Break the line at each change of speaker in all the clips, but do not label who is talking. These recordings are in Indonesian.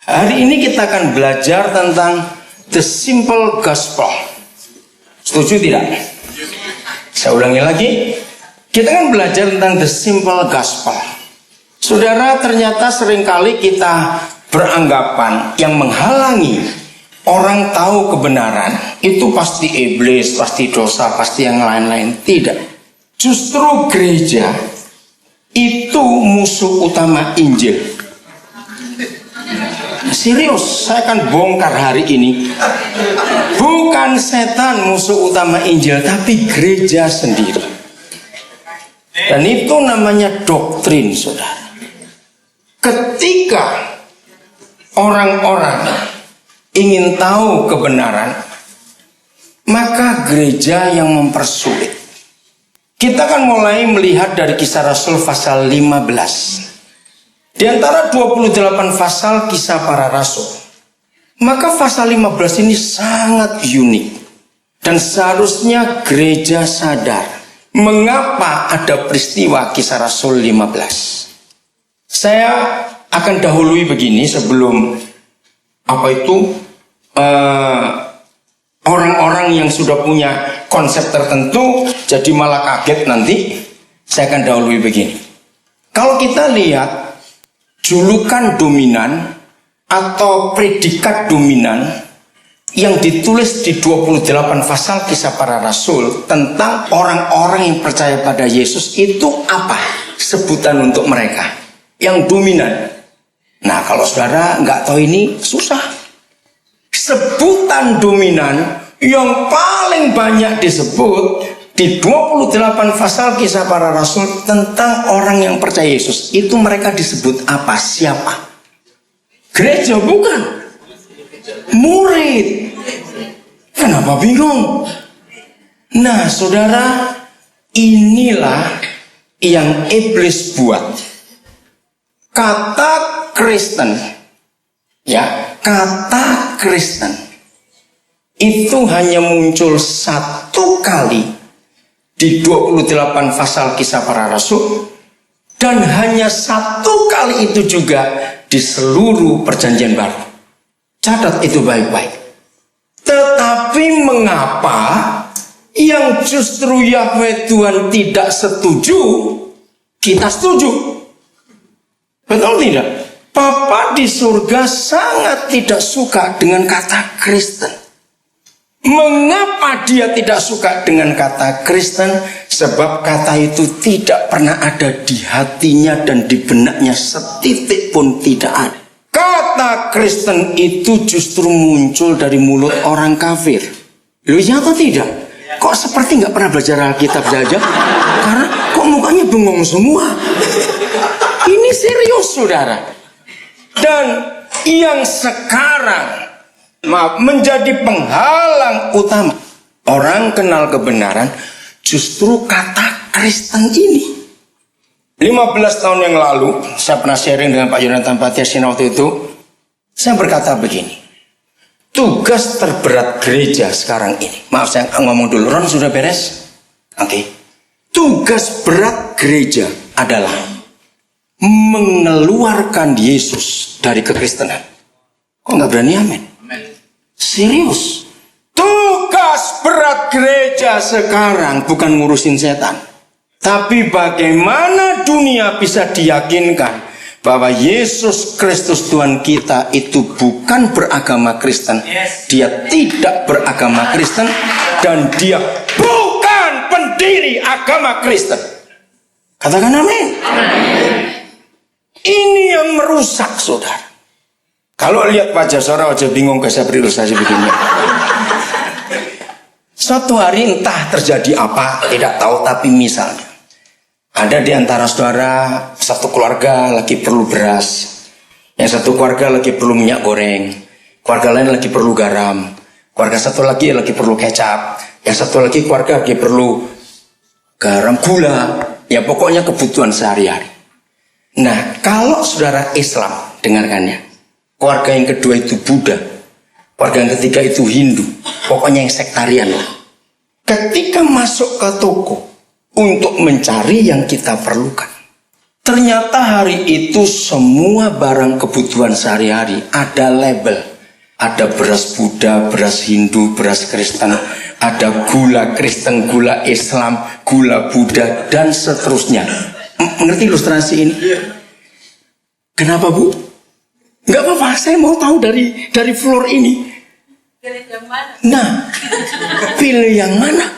Hari ini kita akan belajar tentang the simple gospel. Setuju tidak? Saya ulangi lagi. Kita akan belajar tentang the simple gospel. Saudara, ternyata seringkali kita beranggapan yang menghalangi orang tahu kebenaran itu pasti iblis, pasti dosa, pasti yang lain-lain. Tidak. Justru gereja itu musuh utama Injil. Serius, saya akan bongkar hari ini. Bukan setan musuh utama Injil, tapi gereja sendiri. Dan itu namanya doktrin, saudara. Ketika orang-orang ingin tahu kebenaran, maka gereja yang mempersulit. Kita akan mulai melihat dari Kisah Rasul pasal 15. Di antara 28 pasal Kisah Para Rasul, maka pasal 15 ini sangat unik. Dan seharusnya gereja sadar mengapa ada peristiwa Kisah Rasul 15. Saya akan dahului begini sebelum orang-orang yang sudah punya konsep tertentu jadi malah kaget nanti. Saya akan dahului begini. Kalau kita lihat julukan dominan atau predikat dominan yang ditulis di 28 pasal Kisah Para Rasul tentang orang-orang yang percaya pada Yesus, itu apa sebutan untuk mereka yang dominan? Nah, kalau saudara nggak tahu ini susah. Sebutan dominan yang paling banyak disebut di 28 pasal Kisah Para Rasul tentang orang yang percaya Yesus, itu mereka disebut apa? Siapa? Gereja bukan? Murid. Kenapa bingung? Nah, saudara, inilah yang iblis buat. Kata Kristen, ya, kata Kristen itu hanya muncul satu kali di 28 pasal Kisah Para Rasul, dan hanya satu kali itu juga di seluruh Perjanjian Baru. Catat itu baik-baik. Tetapi mengapa yang justru Yahweh Tuhan tidak setuju, kita setuju? Betul tidak? Bapa di surga sangat tidak suka dengan kata Kristen. Mengapa dia tidak suka dengan kata Kristen? Sebab kata itu tidak pernah ada di hatinya dan di benaknya, setitik pun tidak ada. Kata Kristen itu justru muncul dari mulut orang kafir. Loh, ya atau tidak? Kok seperti nggak pernah belajar Alkitab saja? Karena kok mukanya bengong semua. Ini serius, saudara. Dan yang sekarang menjadi penghalang utama orang kenal kebenaran justru kata Kristen ini. 15 tahun yang lalu saya pernah sharing dengan Pak Yonatan Patiasina waktu itu. Saya berkata begini, tugas terberat gereja sekarang ini, maaf saya ngomong dulu, Ron sudah beres? Oke. Tugas berat gereja adalah mengeluarkan Yesus dari kekristenan. Kok nggak berani amin? Serius. Tugas berat gereja sekarang bukan ngurusin setan, tapi bagaimana dunia bisa diyakinkan bahwa Yesus Kristus Tuhan kita itu bukan beragama Kristen. Dia tidak beragama Kristen dan dia bukan pendiri agama Kristen. Katakan amin. Ini yang merusak, saudara. Kalau lihat wajah saudara, wajah bingung, saya beri ilustrasi begini. Suatu hari entah terjadi apa, tidak tahu, tapi misalnya ada di antara saudara satu keluarga lagi perlu beras, yang satu keluarga lagi perlu minyak goreng, keluarga lain lagi perlu garam, keluarga satu lagi perlu kecap, yang satu lagi keluarga lagi perlu garam, gula, ya pokoknya kebutuhan sehari-hari. Nah, kalau saudara Islam, dengarkannya, keluarga yang kedua itu Buddha, keluarga yang ketiga itu Hindu, pokoknya yang sektarian lah. Ketika masuk ke toko untuk mencari yang kita perlukan, Ternyata hari itu semua barang kebutuhan sehari-hari ada label. Ada beras Buddha, beras Hindu, beras Kristen, ada gula Kristen, gula Islam, gula Buddha, dan seterusnya. Mengerti ilustrasi ini? Kenapa, Bu? Enggak apa-apa, saya mau tahu dari floor ini. Nah, pilih yang mana?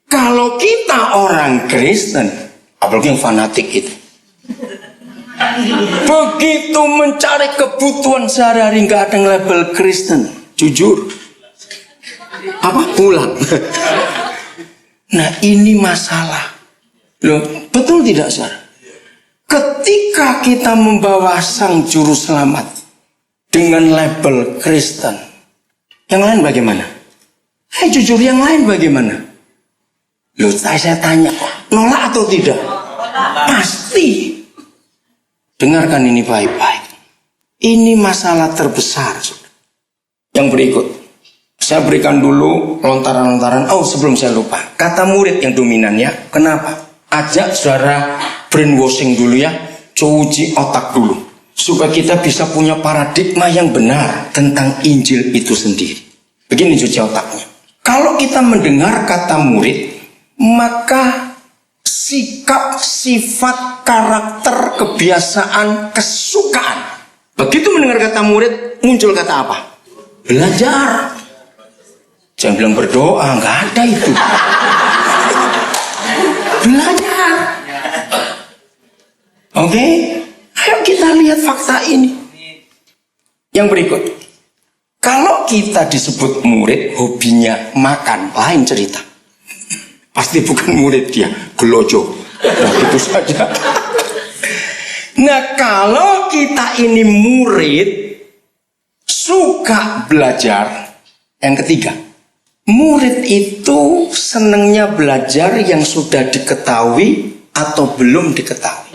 Kalau kita orang Kristen, apalagi yang fanatik itu, begitu mencari kebutuhan sehari-hari nggak ada yang label Kristen, jujur, pulang. Nah, ini masalah. Loh, betul tidak, Saudara? Ketika kita membawa Sang Juru Selamat dengan label Kristen, yang lain bagaimana? Jujur, yang lain bagaimana? Loh, saya tanya, nolak atau tidak? Pasti. Dengarkan ini baik-baik. Ini masalah terbesar. Yang berikut, saya berikan dulu lontaran-lontaran. Sebelum saya lupa, kata murid yang dominan ya. Kenapa? Ajak saudara brainwashing dulu ya, cuci otak dulu, supaya kita bisa punya paradigma yang benar tentang Injil itu sendiri. Begini cuci otaknya. Kalau kita mendengar kata murid, maka sikap, sifat, karakter, kebiasaan, kesukaan. Begitu mendengar kata murid, muncul kata apa? Belajar. Jangan bilang berdoa, nggak ada itu. Belajar. Oke? Ayo kita lihat fakta ini. Yang berikut. Kalau kita disebut murid, hobinya makan, lain cerita. Pasti bukan murid dia, gelojo. Nah, itu saja. Nah, kalau kita ini murid, suka belajar. Yang ketiga, murid itu senangnya belajar yang sudah diketahui atau belum diketahui.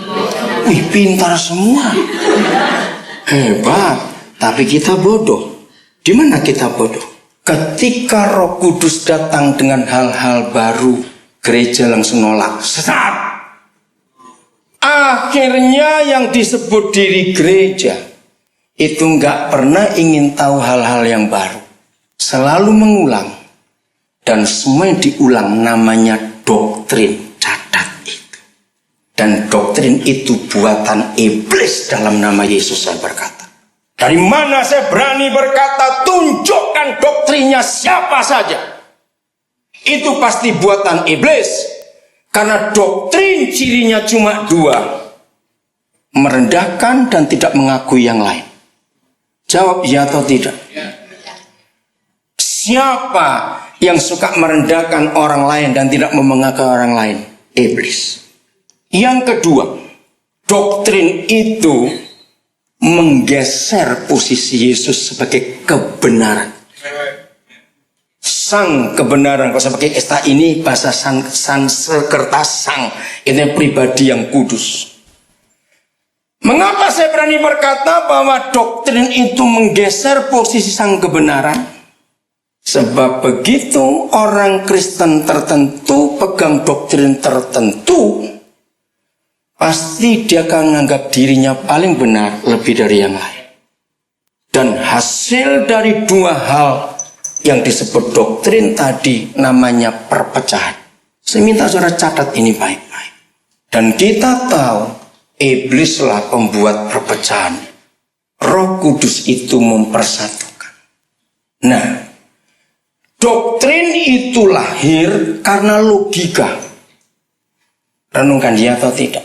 Wih, pintar semua. Hebat. Tapi kita bodoh. Di mana kita bodoh? Ketika Roh Kudus datang dengan hal-hal baru, gereja langsung nolak. Sesat. Akhirnya yang disebut diri gereja itu nggak pernah ingin tahu hal-hal yang baru. Selalu mengulang. Dan semua yang diulang namanya doktrin. Catat itu. Dan doktrin itu buatan iblis dalam nama Yesus, saya berkata. Dari mana saya berani berkata, tunjukkan doktrinnya siapa saja. Itu pasti buatan iblis. Karena doktrin cirinya cuma dua. Merendahkan dan tidak mengakui yang lain. Jawab ya atau tidak. Siapa yang suka merendahkan orang lain dan tidak mengakui orang lain? Iblis. Yang kedua, doktrin itu menggeser posisi Yesus sebagai kebenaran. Sang kebenaran. Kalau saya pakai istilah ini, bahasa Sanskerta sang, ini pribadi yang kudus. Mengapa saya berani berkata bahwa doktrin itu menggeser posisi sang kebenaran? Sebab begitu orang Kristen tertentu pegang doktrin tertentu, pasti dia akan menganggap dirinya paling benar lebih dari yang lain. Dan hasil dari dua hal yang disebut doktrin tadi namanya perpecahan. Saya minta saudara catat ini baik-baik. Dan kita tahu iblislah pembuat perpecahan. Roh Kudus itu mempersatukan. Nah, doktrin itu lahir karena logika. Renungkan dia atau tidak.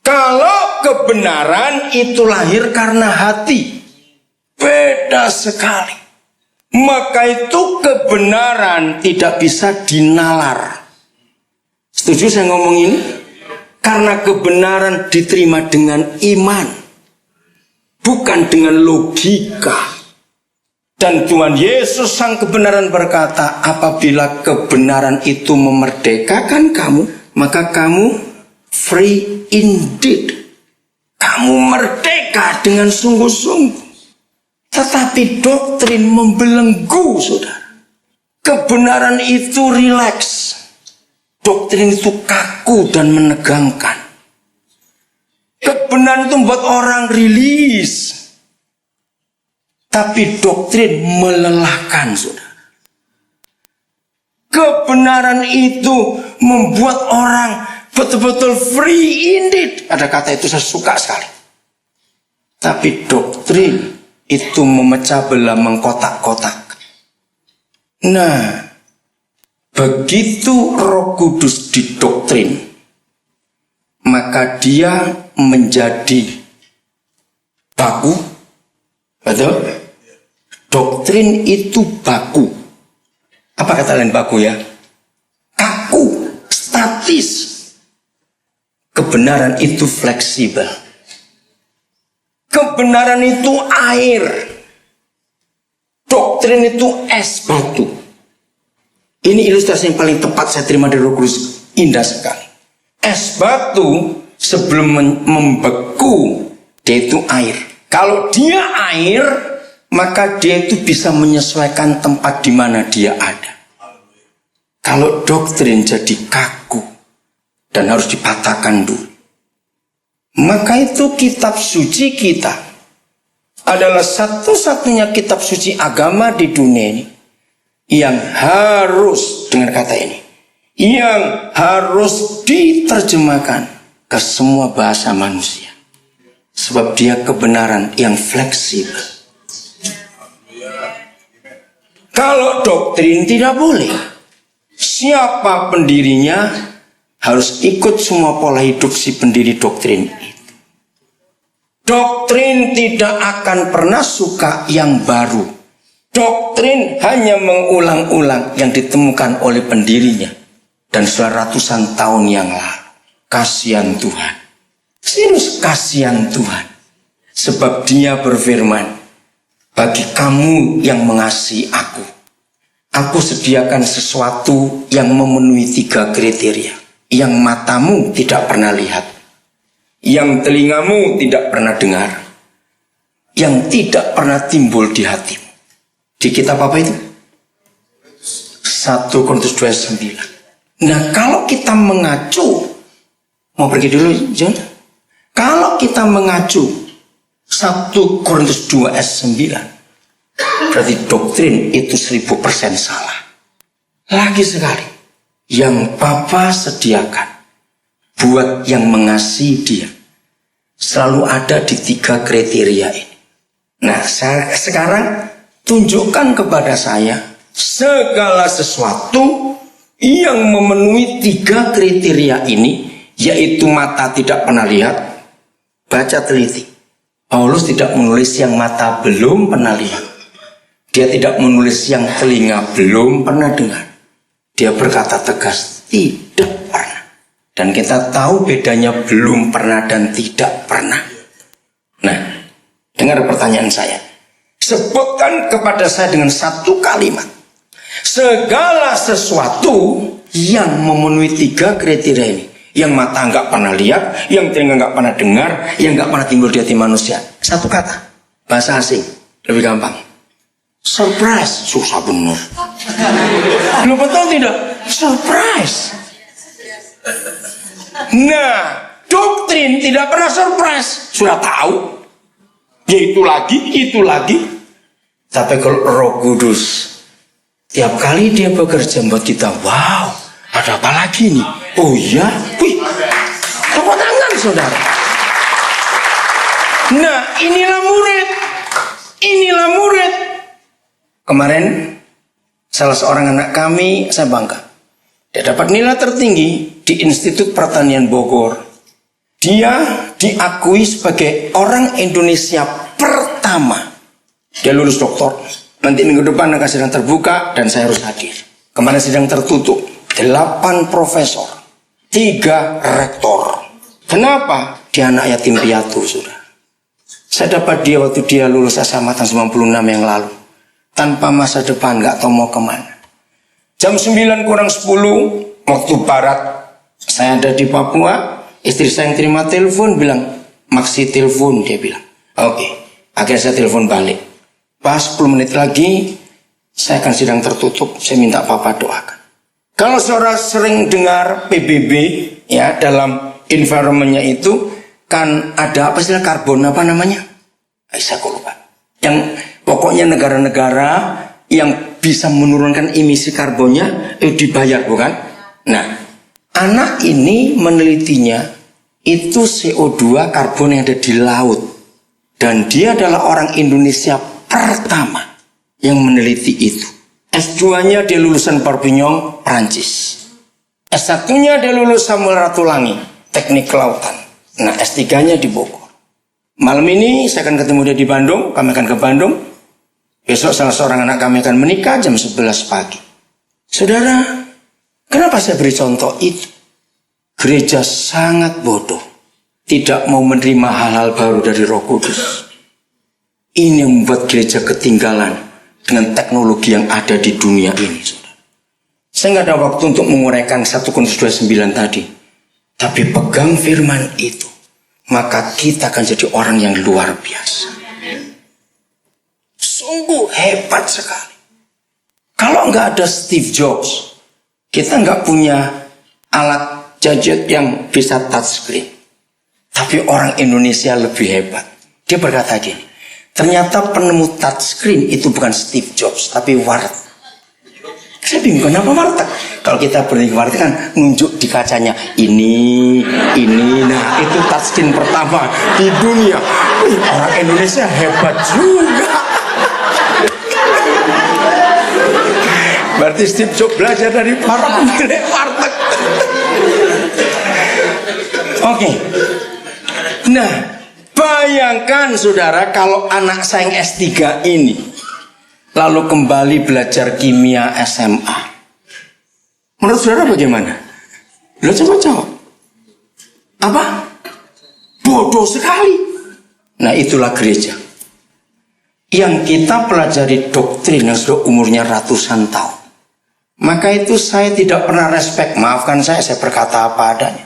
Kalau kebenaran itu lahir karena hati, beda sekali. Maka itu kebenaran tidak bisa dinalar. Setuju saya ngomong ini? Karena kebenaran diterima dengan iman, bukan dengan logika. Dan Tuhan Yesus sang kebenaran berkata, apabila kebenaran itu memerdekakan kamu, maka kamu free indeed. Kamu merdeka dengan sungguh-sungguh. Tetapi doktrin membelenggu, saudara. Kebenaran itu rileks. Doktrin itu kaku dan menegangkan. Kebenaran itu membuat orang rilis. Tapi doktrin melelahkan, saudara. Kebenaran itu membuat orang betul-betul free indeed. Ada kata itu saya suka sekali. Tapi doktrin itu memecah belah, mengkotak-kotak. Nah, begitu Roh Kudus didoktrin, maka dia menjadi baku. Betul? Doktrin itu baku. Apa kata lain baku ya? Kaku, statis. Kebenaran itu fleksibel. Kebenaran itu air. Doktrin itu es batu. Ini ilustrasi yang paling tepat saya terima dari Roh Kudus. Indah sekali. Es batu sebelum membeku, dia itu air. Kalau dia air, maka dia itu bisa menyesuaikan tempat di mana dia ada. Kalau doktrin jadi kaku dan harus dipatahkan dulu, maka itu kitab suci kita adalah satu-satunya kitab suci agama di dunia ini yang harus, dengan kata ini, yang harus diterjemahkan ke semua bahasa manusia. Sebab dia kebenaran yang fleksibel. Kalau doktrin tidak boleh. Siapa pendirinya harus ikut semua pola hidup si pendiri doktrin itu. Doktrin tidak akan pernah suka yang baru. Doktrin hanya mengulang-ulang yang ditemukan oleh pendirinya dan sudah ratusan tahun yang lalu. Kasihan Tuhan. Serius kasihan Tuhan. Sebab dia berfirman, bagi kamu yang mengasihi aku sediakan sesuatu yang memenuhi 3 kriteria. Yang matamu tidak pernah lihat, yang telingamu tidak pernah dengar, yang tidak pernah timbul di hatimu. Di kitab apa itu? 1 Korintus 2:9. Nah, kalau kita mengacu, mau pergi dulu John? Kalau kita mengacu 1 Korintus 2:9, berarti doktrin itu 1000% salah. Lagi sekali, yang Bapa sediakan buat yang mengasihi dia selalu ada di 3 kriteria ini. Nah, sekarang tunjukkan kepada saya segala sesuatu yang memenuhi 3 kriteria ini, yaitu mata tidak pernah lihat. Baca teliti. Paulus tidak menulis yang mata belum pernah lihat. Dia tidak menulis yang telinga belum pernah dengar. Dia berkata tegas, tidak pernah. Dan kita tahu bedanya belum pernah dan tidak pernah. Nah, dengar pertanyaan saya. Sebutkan kepada saya dengan 1 kalimat. Segala sesuatu yang memenuhi 3 kriteria ini. Yang mata nggak pernah lihat, yang telinga nggak pernah dengar, yang nggak pernah timbul di hati manusia. 1 kata, bahasa asing, lebih gampang. Surprise, susah benar. Lu betul tidak? Surprise. Nah, doktrin tidak pernah surprise. Sudah tahu. Ya itu lagi. Tapi kalau Roh Kudus, tiap kali dia bekerja buat kita, wow, ada apa lagi nih? Oh iya, wih, tepuk tangan saudara. Nah, inilah murid. Kemarin salah seorang anak kami, saya bangga. Dia dapat nilai tertinggi di Institut Pertanian Bogor. Dia diakui sebagai orang Indonesia pertama. Dia lulus doktor. Nanti minggu depan akan sidang terbuka dan saya harus hadir. Kemarin sidang tertutup. 8 profesor, 3 rektor. Kenapa? Dia anak yatim piatu, sudah. Saya dapat dia waktu dia lulus SMA tahun 96 yang lalu. Tanpa masa depan, gak tahu mau kemana. Jam 9 kurang 10, waktu barat, saya ada di Papua. Istri saya yang terima telepon, bilang, Maksi telepon, dia bilang. Oke, akhirnya saya telepon balik. Pas 10 menit lagi, saya akan sidang tertutup, saya minta Papa doakan. Kalau saudara sering dengar PBB, ya, dalam environmentnya itu kan ada apa sih, karbon apa namanya? Saya kok lupa. Yang pokoknya negara-negara yang bisa menurunkan emisi karbonnya dibayar, bukan? Nah, anak ini menelitinya itu CO2 karbon yang ada di laut. Dan dia adalah orang Indonesia pertama yang meneliti itu. S2-nya dia lulusan Perpignan, Prancis. S1-nya dia lulus Samuel Ratulangi, Teknik Kelautan. Nah, S3-nya di Bogor. Malam ini saya akan ketemu dia di Bandung, kami akan ke Bandung. Besok salah seorang anak kami akan menikah jam 11 pagi. Saudara, kenapa saya beri contoh itu? Gereja sangat bodoh. Tidak mau menerima hal-hal baru dari Roh Kudus. Ini yang membuat gereja ketinggalan dengan teknologi yang ada di dunia ini, saudara. Saya nggak ada waktu untuk menguraikan 1 Korintus 2:9 tadi. Tapi pegang firman itu, maka kita akan jadi orang yang luar biasa. Sungguh hebat sekali. Kalau nggak ada Steve Jobs, kita nggak punya alat gadget yang bisa touchscreen. Tapi orang Indonesia lebih hebat. Dia berkata gini, ternyata penemu touchscreen itu bukan Steve Jobs, tapi warteg. Saya bingung, kenapa warteg? Kalau kita pergi ke warteg kan nunjuk di kacanya, ini. Nah, itu touchscreen pertama di dunia. Orang Indonesia hebat juga. Berarti Steve Jobs belajar dari para pemilik warteg. Oke. Nah, bayangkan saudara kalau anak saya yang S3 ini lalu kembali belajar kimia SMA. Menurut saudara bagaimana? Lo coba jawab. Apa? Bodoh sekali. Nah, itulah gereja. Yang kita pelajari doktrin yang sudah umurnya ratusan tahun. Maka itu saya tidak pernah respect. Maafkan saya berkata apa adanya.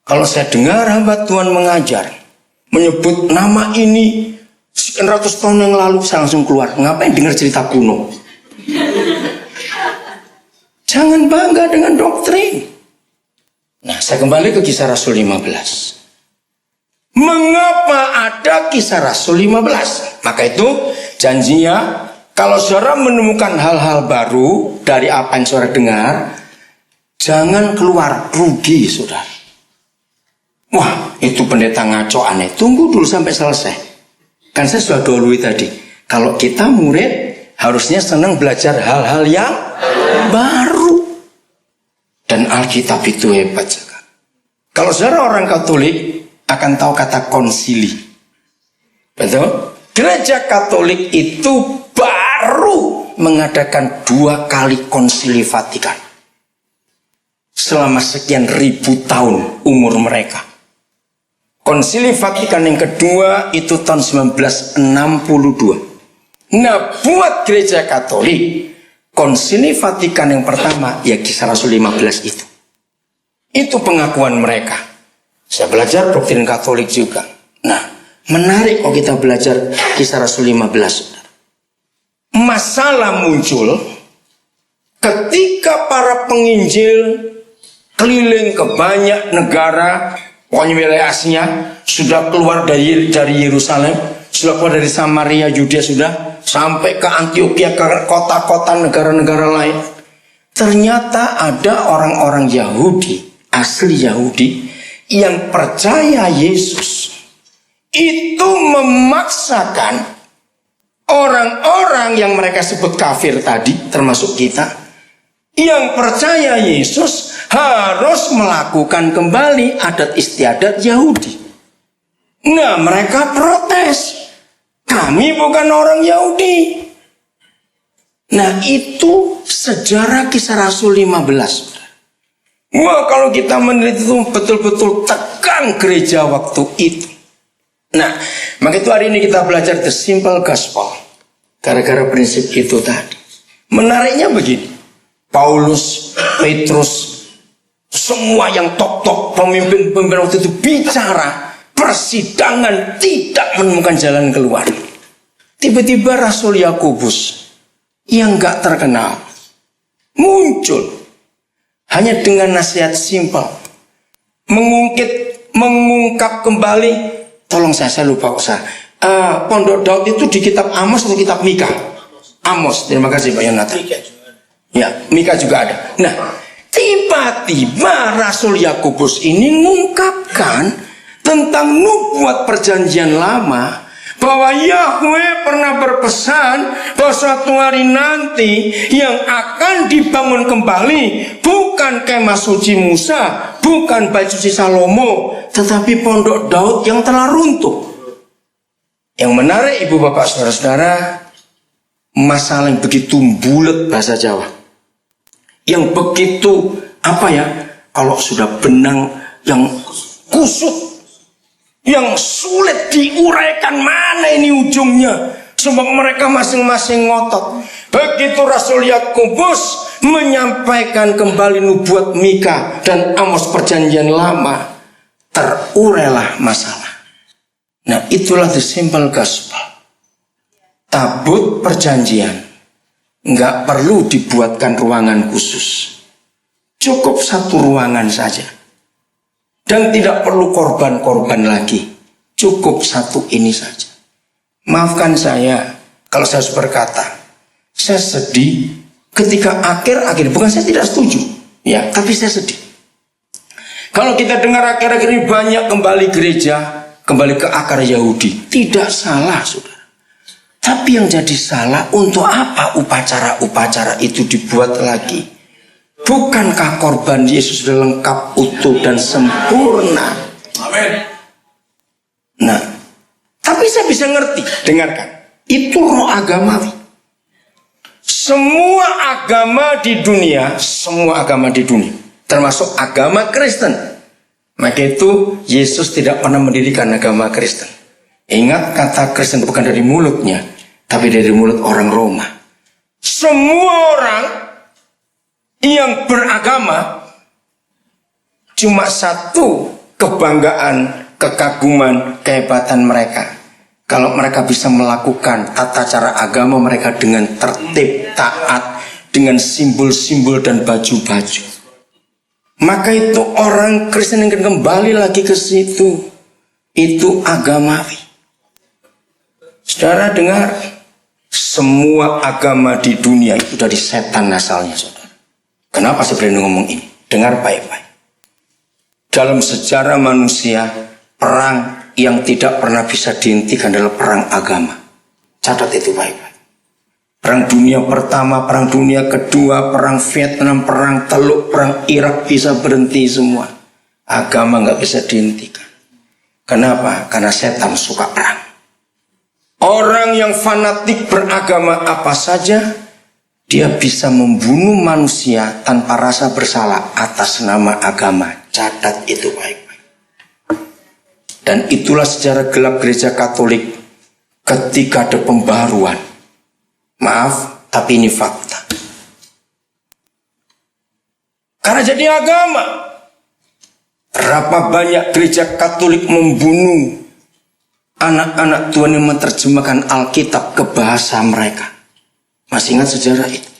Kalau saya dengar hamba Tuhan mengajar, menyebut nama ini sekian ratus tahun yang lalu, saya langsung keluar. Ngapain dengar cerita kuno? Jangan bangga dengan doktrin. Nah, saya kembali ke Kisah Rasul 15. Mengapa ada Kisah Rasul 15? Maka itu janjinya, kalau saudara menemukan hal-hal baru dari apa yang saudara dengar, jangan keluar, rugi saudara. Wah, itu pendeta ngaco aneh. Tunggu dulu sampai selesai. Kan saya sudah dahului tadi. Kalau kita murid, harusnya senang belajar hal-hal yang baru. Dan Alkitab itu hebat sekali. Kalau saudara orang Katolik, akan tahu kata konsili. Betul? Gereja Katolik itu baru mengadakan 2 kali konsili Vatikan. Selama sekian ribu tahun umur mereka. Konsili Vatikan yang kedua itu tahun 1962. Nah, buat gereja Katolik, Konsili Vatikan yang pertama ya Kisah Rasul 15 itu. Itu pengakuan mereka. Saya belajar doktrin Katolik juga. Nah, menarik kalau kita belajar Kisah Rasul 15. Masalah muncul ketika para penginjil keliling ke banyak negara. Pokoknya wilayah Asia sudah keluar dari Yerusalem, sudah keluar dari Samaria, Yudea, sudah sampai ke Antioquia, ke kota-kota negara-negara lain. Ternyata ada orang-orang Yahudi, asli Yahudi, yang percaya Yesus. Itu memaksakan orang-orang yang mereka sebut kafir tadi, termasuk kita, yang percaya Yesus harus melakukan kembali adat istiadat Yahudi. Nah, mereka protes. Kami bukan orang Yahudi. Nah, itu sejarah Kisah Rasul 15. Wah, kalau kita meneliti itu betul-betul tegang gereja waktu itu. Nah, maka itu hari ini kita belajar the simple gospel. Gara-gara prinsip itu tadi. Menariknya begini. Paulus, Petrus, semua yang top-top pemimpin-pemimpin waktu itu bicara, persidangan tidak menemukan jalan keluar. Tiba-tiba Rasul Yakobus yang gak terkenal muncul. hanya dengan nasihat simpel, mengungkap kembali. Tolong saya lupa usah. Pondok Daud itu di kitab Amos atau kitab Mika? Amos. Terima kasih Pak Yonatan. Ya, Mika juga ada. Nah, tiba-tiba Rasul Yakobus ini mengungkapkan tentang nubuat perjanjian lama, bahwa Yahweh pernah berpesan bahwa suatu hari nanti yang akan dibangun kembali bukan kemah suci Musa, bukan bait suci Salomo, tetapi pondok Daud yang telah runtuh. Yang menarik ibu bapak saudara-saudara, masalah yang begitu bulat bahasa Jawa, yang begitu kalau sudah benang yang kusut, yang sulit diuraikan mana ini ujungnya, sebab mereka masing-masing ngotot. Begitu Rasul Yakobus menyampaikan kembali nubuat Mika dan Amos perjanjian lama, terurailah masalah. Nah, itulah the simple gospel. Tabut perjanjian nggak perlu dibuatkan ruangan khusus, cukup satu ruangan saja, dan tidak perlu korban-korban lagi, cukup satu ini saja. Maafkan saya kalau saya harus berkata, saya sedih ketika akhir-akhir, bukan saya tidak setuju ya, tapi saya sedih kalau kita dengar akhir-akhir ini banyak kembali gereja, kembali ke akar Yahudi. Tidak salah saudara, tapi yang jadi salah, untuk apa upacara-upacara itu dibuat lagi? Bukankah korban Yesus sudah lengkap, utuh, dan sempurna? Amin. Nah, tapi saya bisa ngerti, dengarkan, itu roh agamawi. Semua agama di dunia, termasuk agama Kristen, maka itu Yesus tidak pernah mendirikan agama Kristen. Ingat, kata Kristen bukan dari mulutnya, tapi dari mulut orang Roma. Semua orang yang beragama cuma satu kebanggaan, kekaguman, kehebatan mereka, kalau mereka bisa melakukan tata cara agama mereka dengan tertib, taat, dengan simbol-simbol dan baju-baju. Maka itu orang Kristen yang kembali lagi ke situ, itu agamawi. Saudara dengar, semua agama di dunia itu dari setan asalnya, saudara. Kenapa saya berani ngomong ini? Dengar baik-baik. Dalam sejarah manusia, perang yang tidak pernah bisa dihentikan adalah perang agama. Catat itu baik-baik. Perang dunia pertama, perang dunia kedua, perang Vietnam, perang Teluk, perang Irak bisa berhenti semua. Agama nggak bisa dihentikan. Kenapa? Karena setan suka perang. Orang yang fanatik beragama apa saja, dia bisa membunuh manusia tanpa rasa bersalah atas nama agama. Catat itu baik-baik. Dan itulah sejarah gelap gereja Katolik ketika ada pembaharuan. Maaf, tapi ini fakta. Karena jadi agama, berapa banyak gereja Katolik membunuh anak-anak Tuhan yang menerjemahkan Alkitab ke bahasa mereka. Masih ingat sejarah itu?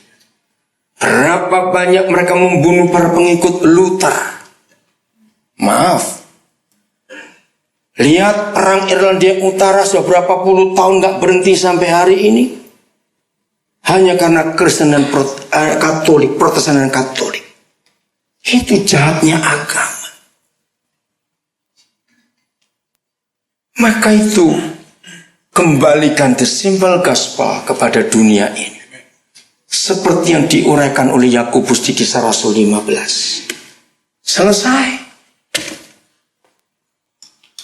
Berapa banyak mereka membunuh para pengikut Luther. Maaf, lihat perang Irlandia Utara sudah berapa puluh tahun gak berhenti sampai hari ini. Hanya karena Kristen dan Katolik, Protestan dan Katolik. Itu jahatnya agama. Maka itu, kembalikan the simple gospel kepada dunia ini. Seperti yang diuraikan oleh Yakobus di Kisah Rasul 15. Selesai.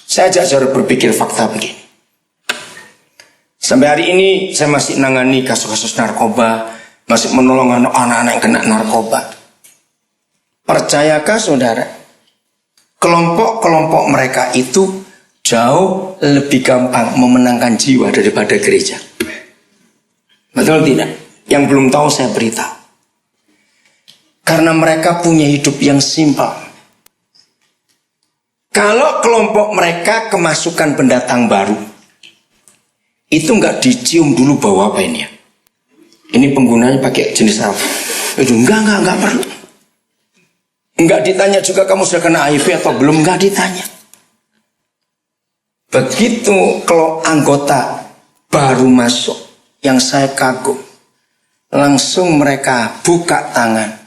Saya ajak saudara berpikir fakta begini. Sampai hari ini saya masih nangani kasus-kasus narkoba, masih menolong anak-anak yang kena narkoba. Percayakah saudara, kelompok-kelompok mereka itu jauh lebih gampang memenangkan jiwa daripada gereja? Betul tidak? Yang belum tahu saya beritahu. Karena mereka punya hidup yang simpel. Kalau kelompok mereka kemasukan pendatang baru, itu nggak dicium dulu bau apa ini ya? Ini penggunanya pakai jenis apa? Itu enggak perlu. Enggak ditanya juga kamu sudah kena HIV atau belum, enggak ditanya. Begitu kalau anggota baru masuk, yang saya kagum, langsung mereka buka tangan,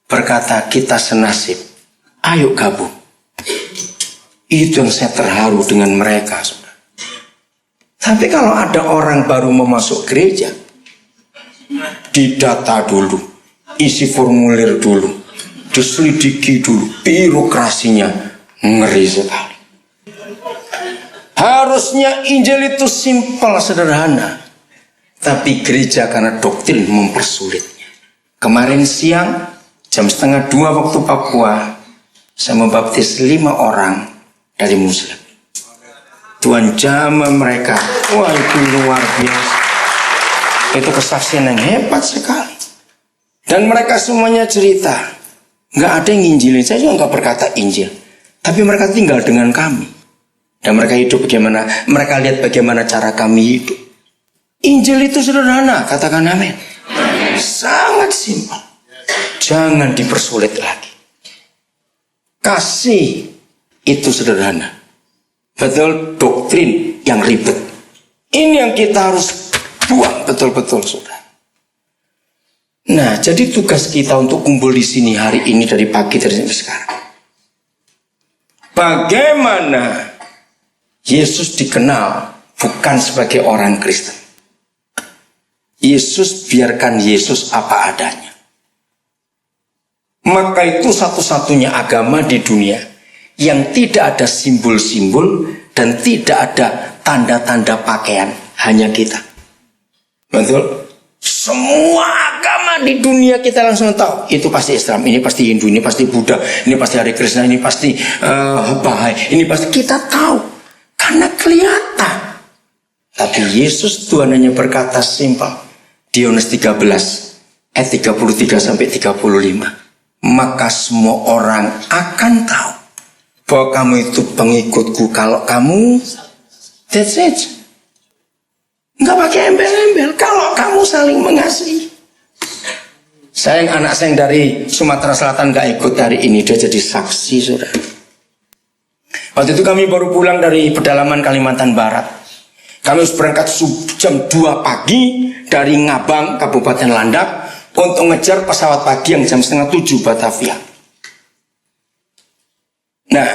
berkata kita senasib, ayo gabung. Itu yang saya terharu dengan mereka. Tapi kalau ada orang baru mau masuk gereja, didata dulu, isi formulir dulu, diselidiki dulu, birokrasinya ngeri sekali. Harusnya Injil itu simpel, sederhana. Tapi gereja karena doktrin mempersulitnya. Kemarin siang jam 1:30 waktu Papua, saya membaptis 5 orang dari Muslim. Tuhan jamah mereka. Wah, itu luar biasa. Itu kesaksian yang hebat sekali. Dan mereka semuanya cerita. Nggak ada yang nginjilin. Saya juga nggak berkata Injil. Tapi mereka tinggal dengan kami. Dan mereka hidup bagaimana. Mereka lihat bagaimana cara kami hidup. Injil itu sederhana. Katakan amin. Sangat simpel. Jangan dipersulit lagi. Kasih itu sederhana. Betul, doktrin yang ribet. Ini yang kita harus buang betul-betul, saudara. Nah, jadi tugas kita untuk kumpul di sini hari ini dari pagi dari sampai sekarang. Bagaimana Yesus dikenal bukan sebagai orang Kristen. Yesus biarkan Yesus apa adanya. Maka itu satu-satunya agama di dunia yang tidak ada simbol-simbol dan tidak ada tanda-tanda pakaian, hanya kita. Betul? Semua agama di dunia kita langsung tahu. Itu pasti Islam, ini pasti Hindu, ini pasti Buddha, ini pasti Hare Krishna, ini pasti Bahai, ini pasti kita tahu. Karena kelihatan. Tapi Yesus Tuhan hanya berkata simpel. Di Yohanes 13 ayat 33 sampai 35. Maka semua orang akan tahu bahwa kamu itu pengikutku kalau kamu, that's it. Enggak pakai embel-embel. Kalau kamu saling mengasihi. Anak saya yang dari Sumatera Selatan gak ikut hari ini. Dia jadi saksi, saudara. Waktu itu kami baru pulang dari pedalaman Kalimantan Barat. Kami harus berangkat jam 2 pagi dari Ngabang, Kabupaten Landak, untuk ngejar pesawat pagi yang jam 6:30 Batavia. Nah,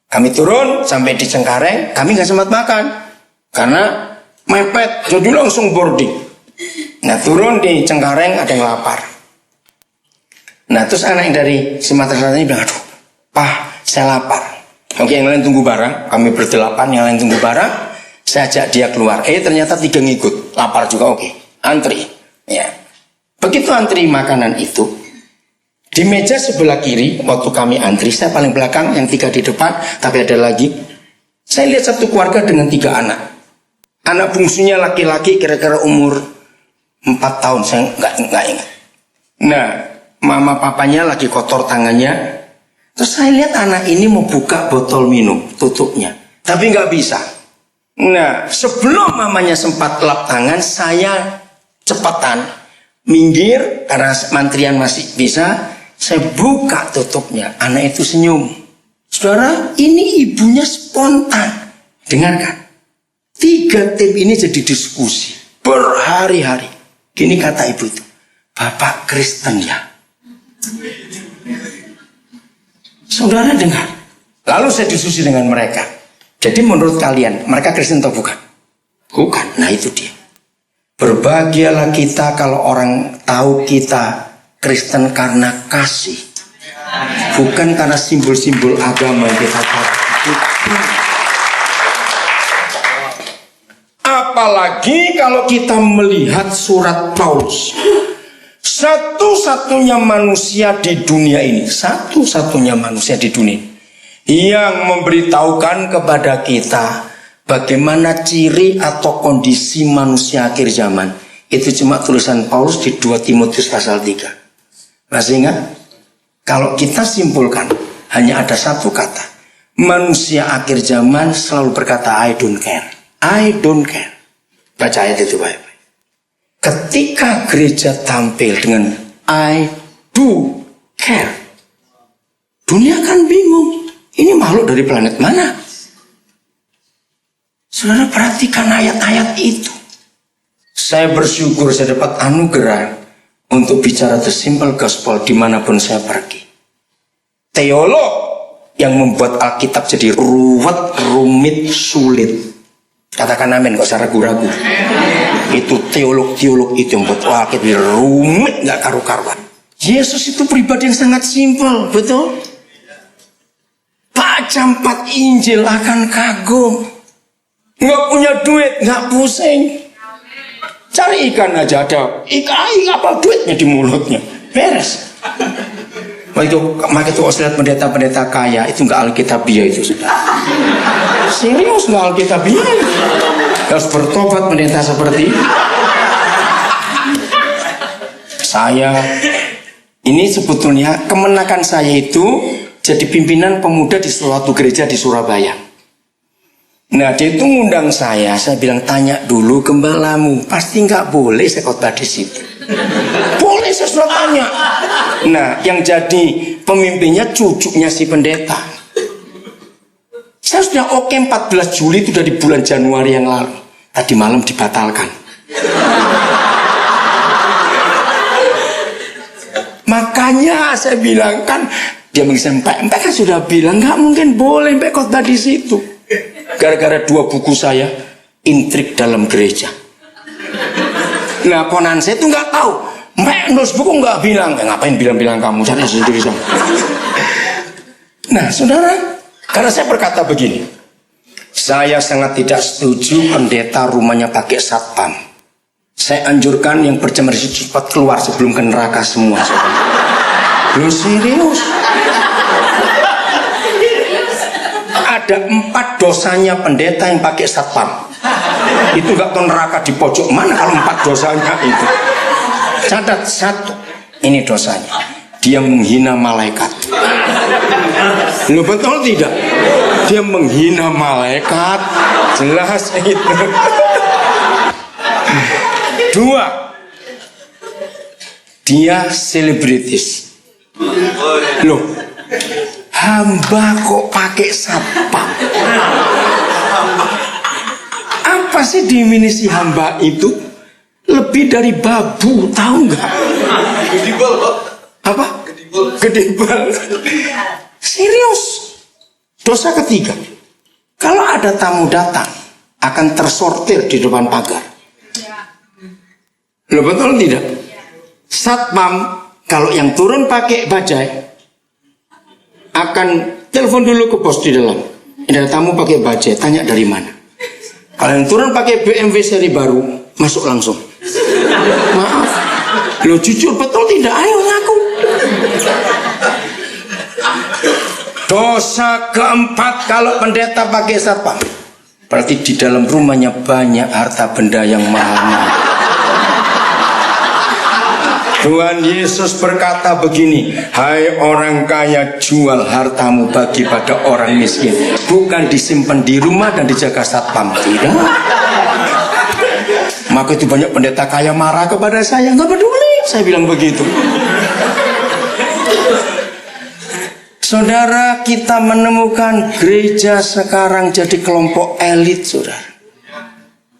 kami turun sampai di Cengkareng, kami gak sempat makan. Karena mepet, jadi langsung boarding. Nah, turun di Cengkareng ada yang lapar. Nah, terus anak yang dari Sumatera Selatan ini bilang, aduh, Pak, saya lapar. Oke, yang lain tunggu barang, kami berdelapan, yang lain tunggu barang. Saya ajak dia keluar. Ternyata 3 ngikut, lapar juga, oke. Antri. Ya. Begitu antri makanan itu, di meja sebelah kiri, waktu kami antri, saya paling belakang, yang 3 di depan, tapi ada lagi. Saya lihat satu keluarga dengan 3 anak. Anak bungsunya laki-laki kira-kira umur 4 tahun, saya nggak ingat. Nah, mama papanya lagi kotor tangannya. Terus saya lihat anak ini mau buka botol minum, tutupnya. Tapi nggak bisa. Nah, sebelum mamanya sempat lap tangan, saya cepatan minggir karena mantrian masih bisa. Saya buka tutupnya. Anak itu senyum. Saudara, ini ibunya spontan. Dengarkan. 3 tim ini jadi diskusi berhari-hari. Gini kata ibu itu, Bapak Kristen ya? Saudara dengar. Lalu saya diskusi dengan mereka. Jadi menurut kalian, mereka Kristen atau bukan? Bukan. Nah itu dia. Berbahagialah kita kalau orang tahu kita Kristen karena kasih. Bukan karena simbol-simbol agama yang kita pakai. Apalagi kalau kita melihat surat Paulus. Satu-satunya manusia di dunia ini. Satu-satunya manusia di dunia ini yang memberitahukan kepada kita bagaimana ciri atau kondisi manusia akhir zaman. Itu cuma tulisan Paulus di 2 Timotius pasal 3. Masih ingat? Kalau kita simpulkan, hanya ada satu kata. Manusia akhir zaman selalu berkata, I don't care. I don't care. Baca ayat itu baik-baik. Ketika gereja tampil dengan I do care, Dunia kan bingung. Ini makhluk dari planet mana? Saudara perhatikan ayat-ayat itu. Saya bersyukur saya dapat anugerah untuk bicara the simple gospel dimanapun saya pergi. Teolog yang membuat Alkitab jadi ruwet, rumit, sulit. Katakan amin, kok saya ragu-ragu. Itu teolog-teolog itu yang membuat Alkitab rumit, gak karu-karuan. Yesus itu pribadi yang sangat simpel, betul? Baca 4 Injil akan kagum. Nggak punya duit, nggak pusing. Cari ikan aja ada. Ikan apa duitnya di mulutnya. Beres. Maka itu saya lihat pendeta-pendeta kaya itu nggak alkitabiah itu sudah. Serius nggak alkitabiah. Harus bertobat pendeta seperti saya. Ini sebetulnya kemenakan saya itu jadi pimpinan pemuda di suatu gereja di Surabaya. Nah dia itu ngundang saya bilang tanya dulu gembalamu, pasti nggak boleh saya khotbah di situ. Boleh saya sudah tanya. Nah yang jadi pemimpinnya cucunya si pendeta. Saya sudah oke 14 Juli itu dari bulan Januari yang lalu. Tadi malam dibatalkan. Makanya saya bilang kan dia mengisempek kan sudah bilang nggak mungkin boleh mbak khotbah di situ. Gara-gara 2 buku saya, Intrik dalam Gereja. Nah ponan saya itu nggak tahu. Mbak nulis buku nggak bilang, ngapain bilang-bilang kamu cari sendiri sama. Nah saudara, karena saya berkata begini, saya sangat tidak setuju pendeta rumahnya pakai satpam. Saya anjurkan yang berjemur cepat keluar sebelum ke neraka semua. Lu serius? Ada 4 dosanya pendeta yang pakai satpam. Itu gak tahu neraka di pojok mana kalau 4 dosanya itu. Catat 1, ini dosanya. Dia menghina malaikat. Lu betul tidak? Dia menghina malaikat. Jelas itu. 2, dia selebritis. Loh, hamba kok pakai satpam? Apa sih definisi hamba itu? Lebih dari babu, tahu nggak? Gedibal, Pak. Apa? Gedibal. Serius. Dosa ketiga. Kalau ada tamu datang, akan tersortir di depan pagar. Loh betul tidak? Satpam kalau yang turun pakai bajai akan telepon dulu ke pos di dalam. Ada tamu pakai bajai, tanya dari mana. Kalau yang turun pakai BMW seri baru, masuk langsung. Maaf, lo jujur betul tidak? Ayo ngaku. Dosa keempat kalau pendeta pakai satpam, berarti di dalam rumahnya banyak harta benda yang mahal. Tuhan Yesus berkata begini, hai orang kaya, jual hartamu bagi pada orang miskin. Bukan disimpan di rumah dan dijaga satpam. Tidak. Maka itu banyak pendeta kaya marah kepada saya. Nggak peduli, saya bilang begitu. Saudara, kita menemukan gereja sekarang jadi kelompok elit, saudara.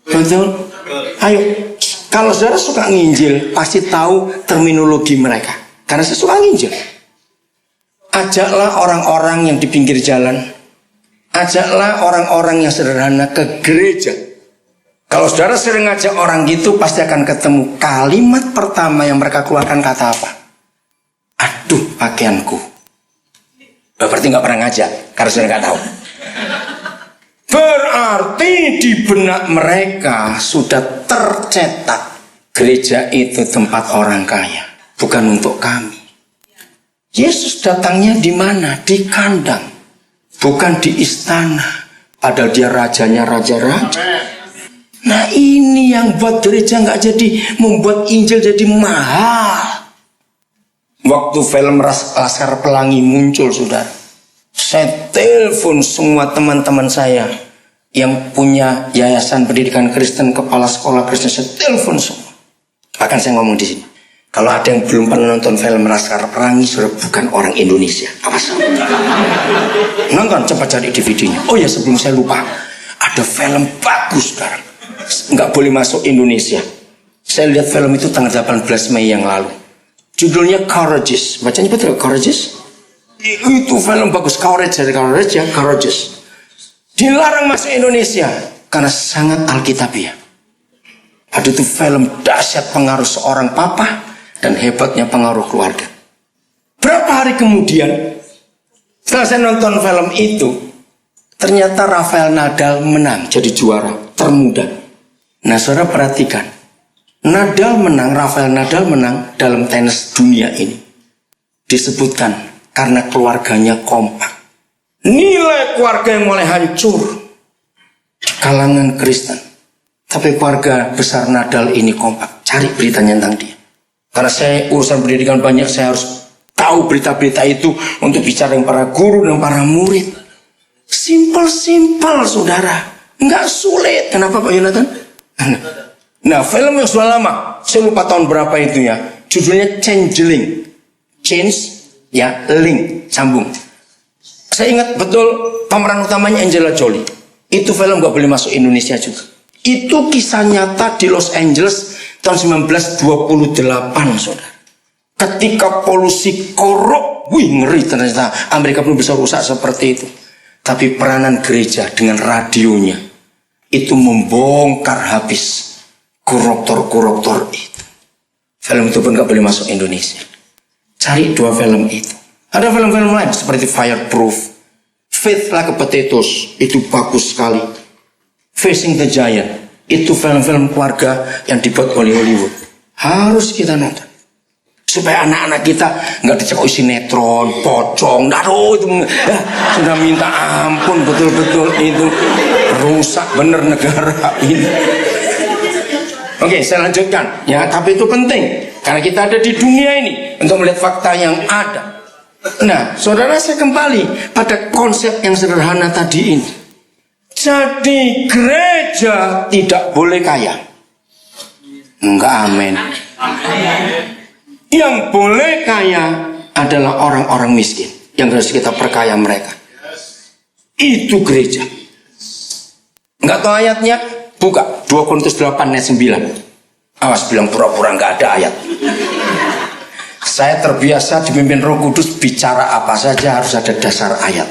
Betul? Ayo. Kalau saudara suka nginjil, pasti tahu terminologi mereka. Karena saya suka nginjil. Ajaklah orang-orang yang di pinggir jalan. Ajaklah orang-orang yang sederhana ke gereja. Kalau saudara sering ngajak orang gitu, pasti akan ketemu kalimat pertama yang mereka keluarkan kata apa? Aduh, pakaianku. Berarti nggak pernah ngajak, karena saudara nggak tahu. Berarti di benak mereka sudah tercetak gereja itu tempat orang kaya, bukan untuk kami. Yesus datangnya di mana? Di kandang, bukan di istana. Padahal dia rajanya raja-raja. Nah ini yang buat gereja nggak jadi, membuat Injil jadi mahal. Waktu film Laskar Pelangi muncul, saudara, saya telepon semua teman-teman saya yang punya yayasan pendidikan Kristen, kepala sekolah Kristen, saya telepon semua. Bahkan saya ngomong di sini, Kalau ada yang belum pernah nonton film Laskar Pelangi, sudah bukan orang Indonesia. Awas. Nonton, coba cari DVD-nya. Oh ya, sebelum saya lupa, ada film bagus sekarang. Nggak boleh masuk Indonesia. Saya lihat film itu tanggal 18 Mei yang lalu. Judulnya Courageous. Bacanya betul, Courageous? Itu film bagus. Courage dari Courage ya, Courageous. Dilarang masuk Indonesia karena sangat alkitabiah. Ada itu film dahsyat pengaruh seorang papa dan hebatnya pengaruh keluarga. Berapa hari kemudian, setelah saya nonton film itu, ternyata Rafael Nadal menang jadi juara termuda. Nah, saudara perhatikan, Rafael Nadal menang dalam tenis dunia ini. Disebutkan karena keluarganya kompak. Nilai keluarga yang mulai hancur di kalangan Kristen. Tapi keluarga besar Nadal ini kompak. Cari beritanya tentang dia. Karena saya urusan pendidikan banyak, saya harus tahu berita-berita itu untuk bicara dengan para guru dan para murid. Simple, saudara. Enggak sulit. Kenapa Pak Yonatan? Nah, film yang sudah lama, saya lupa tahun berapa itu ya. Judulnya Changeling. Change, ya, link, sambung. Saya ingat betul pemeran utamanya Angela Jolie. Itu film gak boleh masuk Indonesia juga. Itu kisah nyata di Los Angeles tahun 1928, saudara. Ketika polusi korup, ngeri ternyata Amerika belum bisa rusak seperti itu. Tapi peranan gereja dengan radionya itu membongkar habis koruptor itu. Film itu pun gak boleh masuk Indonesia. Cari dua film itu. Ada film-film lain seperti Fireproof, Faith Like a Potatoes, itu bagus sekali. Facing the Giant, itu film-film keluarga yang dibuat oleh Hollywood. Harus kita nonton supaya anak-anak kita nggak dicekoi sinetron, pocong, itu sudah minta ampun betul-betul itu rusak bener negara ini. Oke, saya lanjutkan ya, tapi itu penting karena kita ada di dunia ini untuk melihat fakta yang ada. Nah, saudara, saya kembali pada konsep yang sederhana tadi ini. Jadi gereja tidak boleh kaya. Enggak, amin. Yang boleh kaya adalah orang-orang miskin yang harus kita perkaya mereka. Itu gereja. Enggak tahu ayatnya? Buka 2 Korintus 8 ayat 9. Awas bilang pura-pura enggak ada ayat. Saya terbiasa dipimpin Roh Kudus, bicara apa saja harus ada dasar ayat.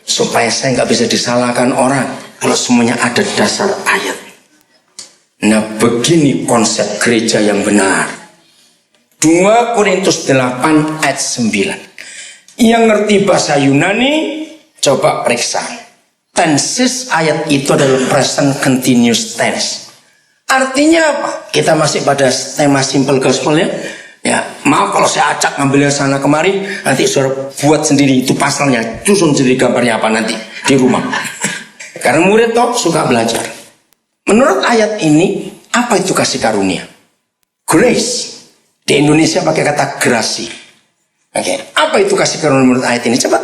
Supaya saya nggak bisa disalahkan orang kalau semuanya ada dasar ayat. Nah, begini konsep gereja yang benar. 2 Korintus 8 ayat 9. Yang ngerti bahasa Yunani, coba periksa. Tenses ayat itu adalah present continuous tense. Artinya apa? Kita masih pada tema simple gospel ya. Ya, maaf kalau saya acak ngambilnya sana kemari, nanti saudara buat sendiri itu pasalnya, susun sendiri gambarnya apa nanti di rumah. Karena murid toh suka belajar. Menurut ayat ini, apa itu kasih karunia? Grace. Di Indonesia pakai kata grasi. Oke, apa itu kasih karunia menurut ayat ini? Coba.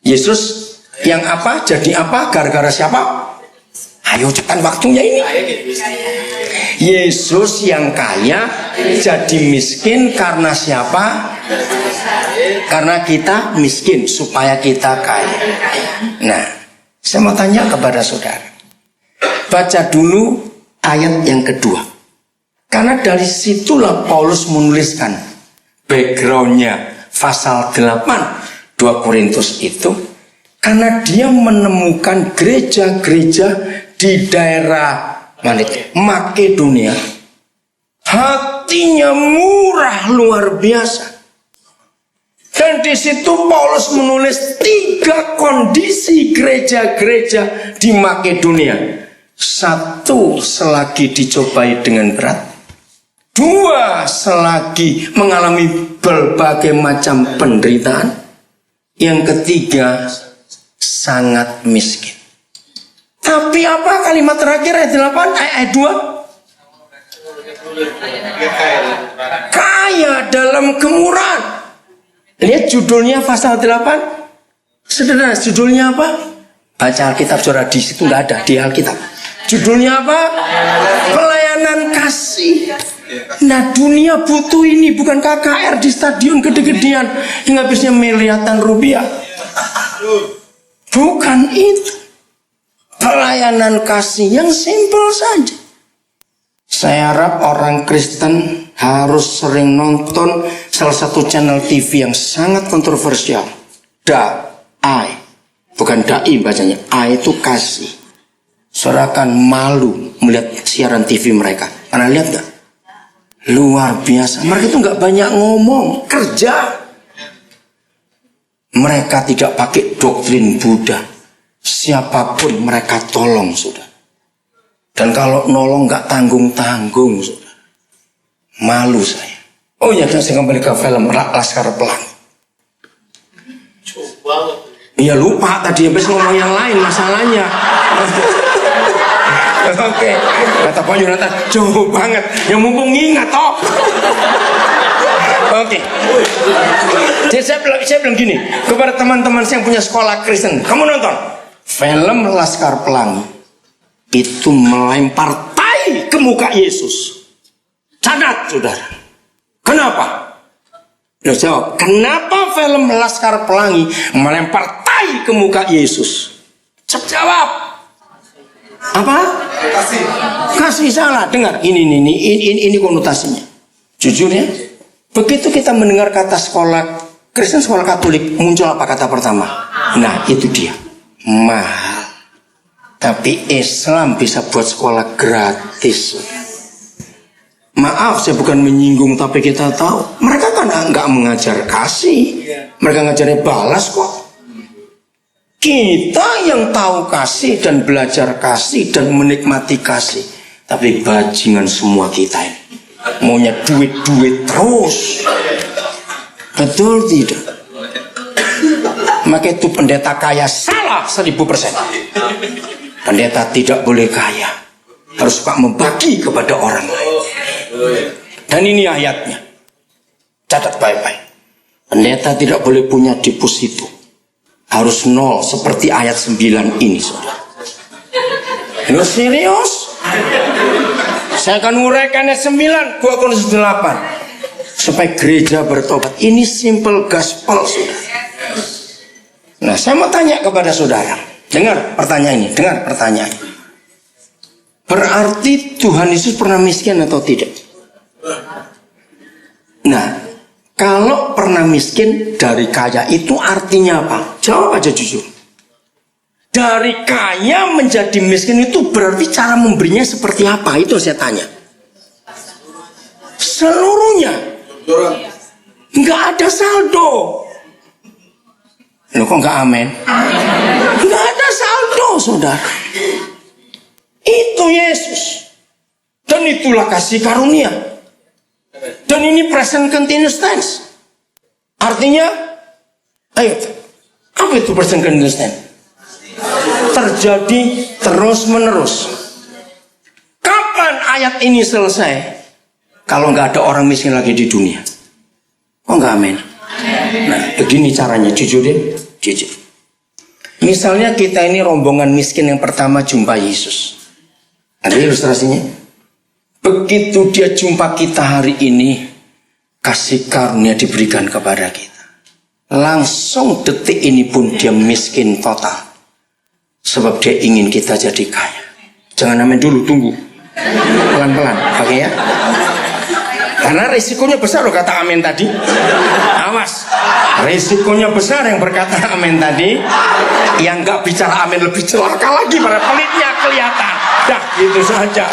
Yesus yang apa? Jadi apa? Gara-gara siapa? Ayo cepat waktunya ini. Yesus yang kaya jadi miskin karena siapa? Karena kita miskin supaya kita kaya. Nah, saya mau tanya kepada saudara. Baca dulu ayat yang kedua. Karena dari situlah Paulus menuliskan backgroundnya pasal 8 2 Korintus itu. Karena dia menemukan gereja-gereja di daerah Makedonia, hatinya murah luar biasa. Dan di situ Paulus menulis 3 kondisi gereja-gereja di Makedonia. 1, selagi dicobai dengan berat. 2, selagi mengalami berbagai macam penderitaan. Yang ketiga, sangat miskin. Tapi apa kalimat terakhir ayat 8, ayat 2? Kaya dalam kemurahan. Lihat judulnya pasal 8. Sederhana, judulnya apa? Baca Alkitab saudara, di situ nggak ada di Alkitab. Judulnya apa? Pelayanan kaya. kasih. Nah, dunia butuh ini, bukan KKR di stadion gede-gedean hingga habisnya miliaran rupiah. Bukan itu. Pelayanan kasih yang simpel saja. Saya harap orang Kristen harus sering nonton salah satu channel TV yang sangat kontroversial. DAI. Bukan dai bacanya. A itu kasih. Saudara akan malu melihat siaran TV mereka. Pernah lihat gak? Luar biasa. Mereka itu gak banyak ngomong. Kerja. Mereka tidak pakai doktrin Buddha. Siapapun mereka tolong, saudara. Dan kalau nolong gak tanggung-tanggung, saudara. Malu saya. Oh ya, saya kembali ke film Laskar Pelangi. Iya lupa tadi habis ngomong yang lain masalahnya. Oke, kata Pak Yonatan jauh banget. Yang mumpung ingat toh. Oke. Jadi saya bilang gini kepada teman-teman saya yang punya sekolah Kristen, kamu nonton film Laskar Pelangi itu melempar tai ke muka Yesus. Cadat, saudara. Kenapa? Loh, jawab, kenapa film Laskar Pelangi melempar tai ke muka Yesus? Jawab. Apa? Kasih salah. Dengar, ini konotasinya. Jujur ya, begitu kita mendengar kata sekolah Kristen, sekolah Katolik, muncul apa kata pertama? Nah, itu dia. Mahal. Tapi Islam bisa buat sekolah gratis. Maaf, saya bukan menyinggung, tapi kita tahu mereka kan nggak mengajar kasih, mereka ngajarnya balas kok. Kita yang tahu kasih dan belajar kasih dan menikmati kasih, tapi bajingan semua kita ini maunya duit terus. Betul tidak? Maka itu pendeta kaya salah 1000%. Pendeta tidak boleh kaya, harus suka membagi kepada orang lain. Dan ini ayatnya. Catat baik-baik. Pendeta tidak boleh punya deposito. Harus 0 seperti ayat 9 ini, saudara. Lu serius? Saya akan uraikan ayat 9, 2 Korintus 8. Supaya gereja bertobat. Ini simple gospel, saudara. Nah, saya mau tanya kepada saudara. Dengar pertanyaan ini, dengar pertanyaan. Berarti Tuhan Yesus pernah miskin atau tidak? Nah, kalau pernah miskin dari kaya itu artinya apa? Jawab aja jujur. Dari kaya menjadi miskin itu berarti cara memberinya seperti apa? Itu saya tanya. Seluruhnya. Nggak ada saldo. Loh kok nggak amin? Nggak ada saldo, saudara. Itu Yesus. Dan itulah kasih karunia. Dan ini present continuous tense. Artinya, ayo, apa itu present continuous tense? Terjadi terus menerus. Kapan ayat ini selesai? Kalau nggak ada orang miskin lagi di dunia. Oh nggak amin. Nah, begini caranya, jujur deh, jujur. Misalnya kita ini rombongan miskin yang pertama jumpa Yesus. Ada ilustrasinya? Begitu dia jumpa kita hari ini, kasih karunia diberikan kepada kita. Langsung detik ini pun dia miskin total. Sebab dia ingin kita jadi kaya. Jangan amin dulu, tunggu. Pelan-pelan, oke ya? Karena risikonya besar loh kata amin tadi. Awas, risikonya besar yang berkata amin tadi. Yang gak bicara amin lebih celaka lagi, para pelitnya kelihatan. Dah, gitu saja.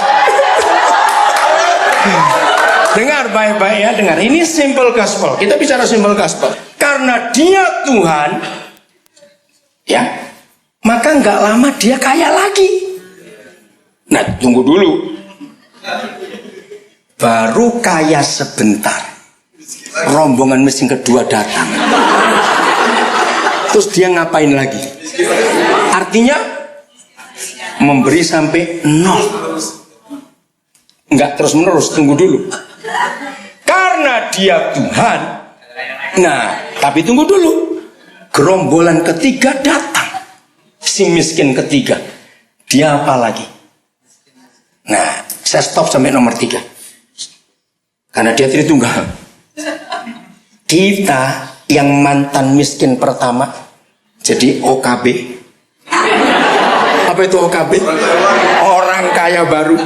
Dengar baik-baik ya, dengar. Ini simple gospel. Kita bicara simple gospel. Karena dia Tuhan, ya, maka nggak lama dia kaya lagi. Nah, tunggu dulu. Baru kaya sebentar, rombongan miskin kedua datang. Terus dia ngapain lagi? Artinya memberi sampai 0. Enggak terus menerus, tunggu dulu. Karena dia Tuhan. Nah, tapi tunggu dulu. Gerombolan ketiga datang. Si miskin ketiga. Dia apa lagi? Nah, Saya stop sampai nomor 3. Karena dia Tritunggal. Kita yang mantan miskin pertama jadi OKB. Apa itu OKB? Orang kaya baru.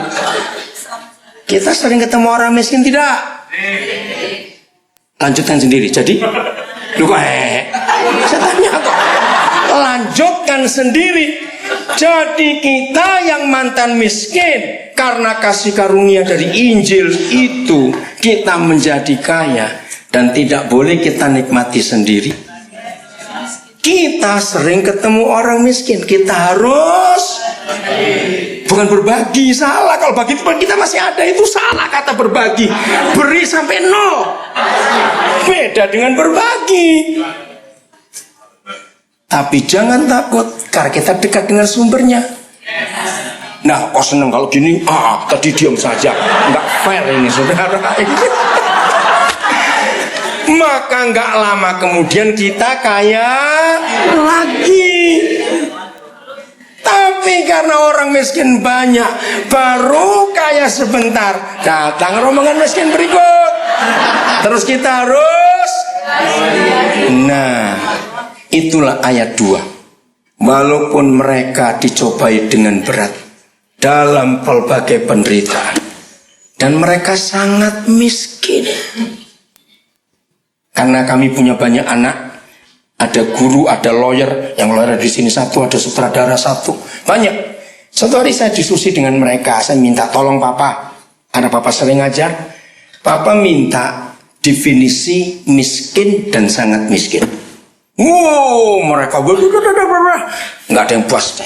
Kita sering ketemu orang miskin tidak? Lanjutkan sendiri. Jadi saya tanya kok. Lanjutkan sendiri. Jadi kita yang mantan miskin, karena kasih karunia dari Injil itu kita menjadi kaya. Dan tidak boleh kita nikmati sendiri. Kita sering ketemu orang miskin, kita harus bukan berbagi, salah. Kalau bagi kita masih ada, itu salah kata berbagi. Beri sampai 0. Beda dengan berbagi. Tapi jangan takut, karena kita dekat dengan sumbernya. Nah, kok seneng kalau gini? Tadi diam saja. Enggak fair ini, saudara. Maka enggak lama kemudian kita kaya lagi. Tapi karena orang miskin banyak, baru kaya sebentar, datang rombongan miskin berikut. Terus kita harus. Nah, itulah ayat 2. Walaupun mereka dicobai dengan berat dalam pelbagai penderitaan, dan mereka sangat miskin. Karena kami punya banyak anak, ada guru, ada lawyer, yang lawyer di sini satu, ada sutradara satu, banyak. Suatu hari saya diskusi dengan mereka, saya minta tolong papa, karena papa sering ngajar. Papa minta definisi miskin dan sangat miskin. Mereka nggak ada yang puas.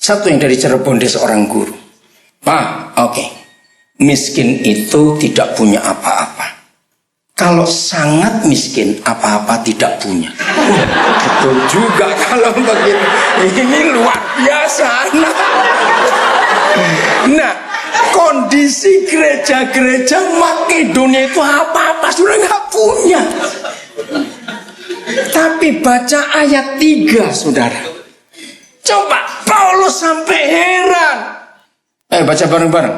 Satu yang dari Cirebon, dia seorang guru. Pak, oke. Miskin itu tidak punya apa-apa. Kalau sangat miskin, apa-apa tidak punya. Betul juga kalau begitu. Ini luar biasa. Nah, kondisi gereja-gereja Makedonia itu apa-apa sudah nggak punya. Tapi baca ayat 3, saudara. Coba Paulus sampai heran. Baca bareng-bareng.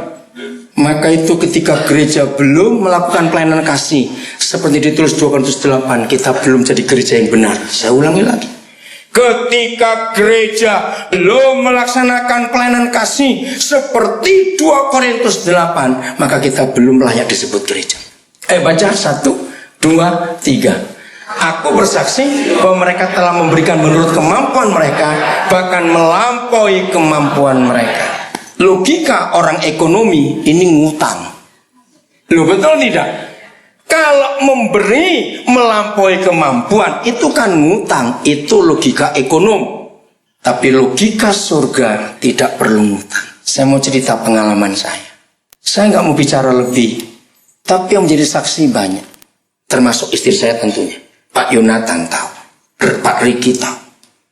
Maka itu ketika gereja belum melakukan pelayanan kasih, seperti ditulis 2 Korintus 8, kita belum jadi gereja yang benar. Saya ulangi lagi. Ketika gereja belum melaksanakan pelayanan kasih seperti 2 Korintus 8, maka kita belum layak disebut gereja. Baca 1, 2, 3. Aku bersaksi bahwa mereka telah memberikan menurut kemampuan mereka, bahkan melampaui kemampuan mereka. Logika orang ekonomi ini ngutang. Loh, betul tidak? Kalau memberi melampaui kemampuan itu kan ngutang, itu logika ekonom. Tapi logika surga tidak perlu ngutang. Saya mau cerita pengalaman saya. Saya nggak mau bicara lebih, tapi yang menjadi saksi banyak, termasuk istri saya tentunya. Pak Yonatan tahu, Pak Riki tahu.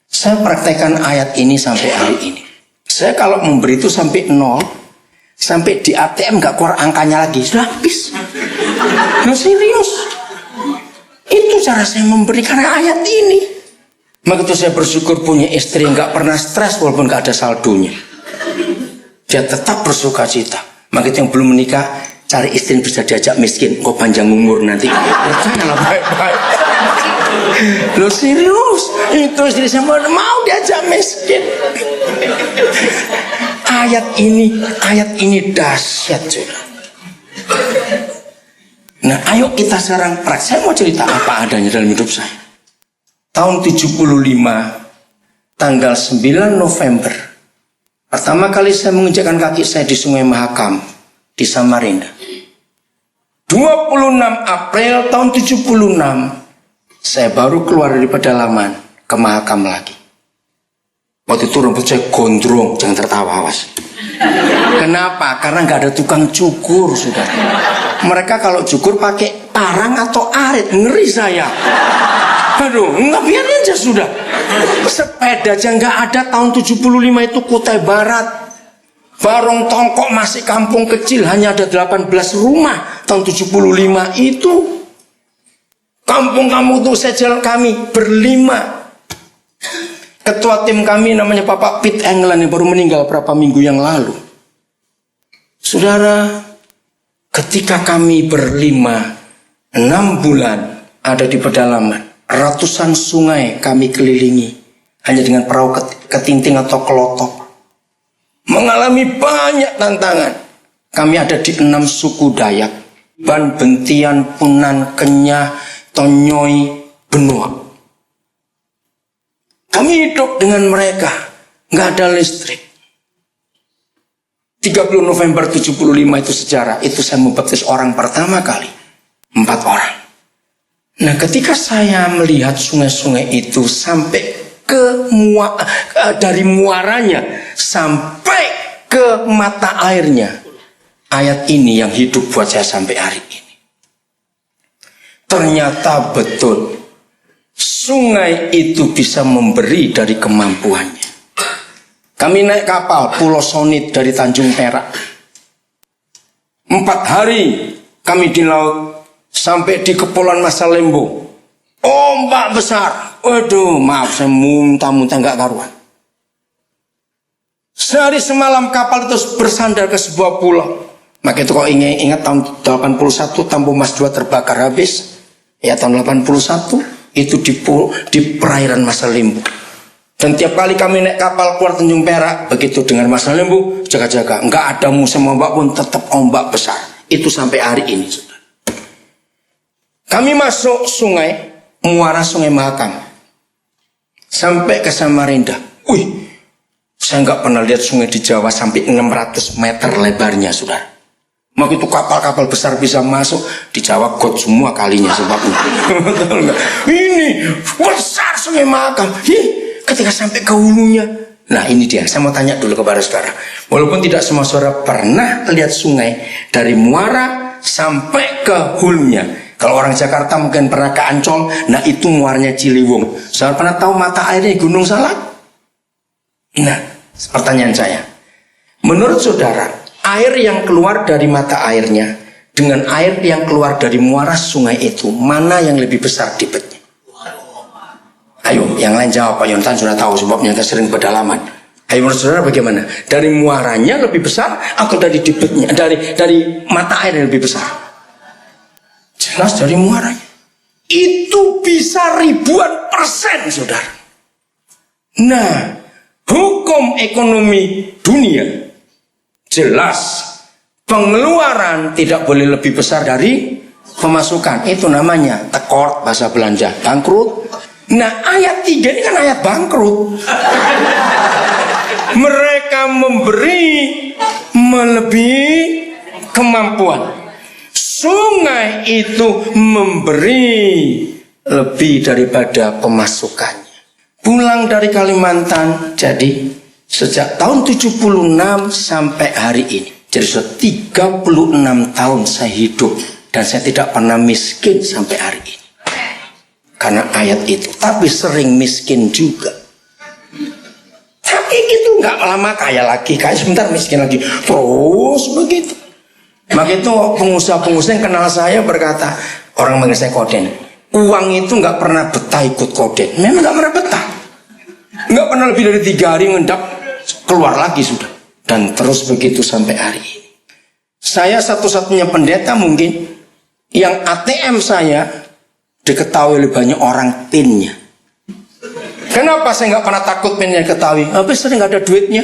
Saya praktekkan ayat ini sampai hari ini. Saya kalau memberi itu sampai 0, sampai di ATM nggak keluar angkanya lagi, sudah habis. Nah, serius. Itu cara saya memberi karena ayat ini. Maka itu saya bersyukur punya istri yang nggak pernah stres walaupun nggak ada saldonya. Dia tetap bersuka cita. Maka itu yang belum menikah, cari istri yang bisa diajak miskin, kok panjang umur nanti. Percayalah baik-baik. Loh, serius. Itu istri saya mau diajak miskin. Ayat ini dahsyat juga. Nah, ayo kita sekarang praktek. Saya mau cerita apa adanya dalam hidup saya. Tahun 75, tanggal 9 November, pertama kali saya menginjakkan kaki saya di Sungai Mahakam di Samarinda. 26 April tahun 76, saya baru keluar dari pedalaman ke Mahakam lagi. Waktu itu rambut saya gondrong, jangan tertawa, awas. Kenapa? Karena nggak ada tukang cukur, saudara. Mereka kalau cukur pakai parang atau arit, ngeri saya. Aduh, nggak, biarin aja sudah. Sepeda aja nggak ada tahun 75 itu Kutai Barat. Barong Tongkok masih kampung kecil, hanya ada 18 rumah tahun 75 itu. Kampung-kampung itu saya jalan kami berlima. Ketua tim kami namanya Bapak Pete England yang baru meninggal beberapa minggu yang lalu. Saudara, ketika kami berlima 6 bulan ada di pedalaman, ratusan sungai kami kelilingi hanya dengan perahu ketinting atau kelotok. Mengalami banyak tantangan. Kami ada di 6 suku Dayak: Ban, Bentian, Punan, Kenyah, Tonyoy, Benoa. Kami hidup dengan mereka, nggak ada listrik. 30 November 75 itu sejarah. Itu saya membaptis orang pertama kali, 4 orang. Nah, ketika saya melihat sungai-sungai itu sampai dari muaranya sampai ke mata airnya, ayat ini yang hidup buat saya sampai hari ini. Ternyata betul, sungai itu bisa memberi dari kemampuannya. Kami naik kapal Pulau Sonit dari Tanjung Perak. 4 hari kami di laut sampai di Kepulauan Masalembo. Ombak besar. Waduh, maaf saya muntah-muntah nggak karuan. Sehari semalam kapal itu bersandar ke sebuah pulau. Maka itu kalau ingat tahun 81 Tampu Mas 2 terbakar habis. Ya tahun 81 itu di perairan Masalembo. Dan tiap kali kami naik kapal keluar Tanjung Perak, begitu dengan Masalembo, jaga-jaga. Nggak ada musim ombak pun tetap ombak besar. Itu sampai hari ini. Kami masuk sungai, muara Sungai Mahakam. Sampai ke Samarinda. Wih, saya nggak pernah lihat sungai di Jawa sampai 600 meter lebarnya, saudara. Maka itu kapal-kapal besar bisa masuk. Di Jawa got semua kalinya sebabnya. Ini besar Sungai Mahakam. Ketika sampai ke hulunya. Nah ini dia, saya mau tanya dulu kepada saudara. Walaupun tidak semua saudara pernah lihat sungai dari muara sampai ke hulunya. Kalau orang Jakarta mungkin pernah ke Ancol, nah itu muaranya Ciliwung. Saudara pernah tahu mata airnya Gunung Salak? Nah, pertanyaan saya. Menurut saudara, air yang keluar dari mata airnya dengan air yang keluar dari muara sungai itu, mana yang lebih besar debitnya? Ayo, yang lain jawab. Pak Yonatan sudah tahu sebabnya kita sering pedalaman. Ayo menurut saudara bagaimana? Dari muaranya lebih besar atau dari debitnya? Dari mata air yang lebih besar? Jelas dari muaranya. Itu bisa ribuan persen, saudara. Nah, hukum ekonomi dunia jelas pengeluaran tidak boleh lebih besar dari pemasukan. Itu namanya tekort bahasa belanja, bangkrut. Nah ayat 3 ini kan ayat bangkrut. Mereka memberi melebihi kemampuan. Sungai itu memberi lebih daripada pemasukannya. Pulang dari Kalimantan, jadi sejak tahun 76 sampai hari ini, jadi sudah 36 tahun saya hidup dan saya tidak pernah miskin sampai hari ini. Karena ayat itu, tapi sering miskin juga. Tapi gitu nggak lama kaya lagi, kaya sebentar miskin lagi, terus begitu. Maka itu pengusaha-pengusaha yang kenal saya berkata, orang manggil saya Koden, uang itu nggak pernah betah ikut Koden. Memang nggak pernah betah, nggak pernah lebih dari 3 hari ngendap keluar lagi sudah. Dan terus begitu sampai hari ini. Saya satu-satunya pendeta mungkin yang ATM saya diketahui oleh banyak orang pinnya. Kenapa saya nggak pernah takut pinnya diketahui? Habis sering nggak ada duitnya.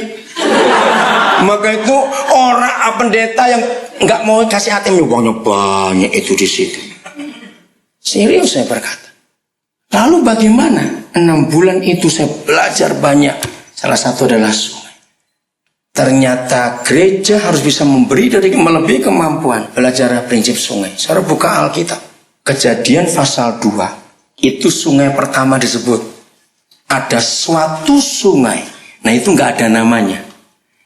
Maka itu orang pendeta yang nggak mau kasih ATM, banyak itu di situ. Serius saya berkata. Lalu bagaimana? 6 bulan itu saya belajar banyak. Salah satu adalah sungai. Ternyata gereja harus bisa memberi dari melebihi kemampuan. Belajar prinsip sungai. Saudara buka Alkitab. Kejadian pasal 2 itu sungai pertama disebut. Ada suatu sungai, nah itu nggak ada namanya,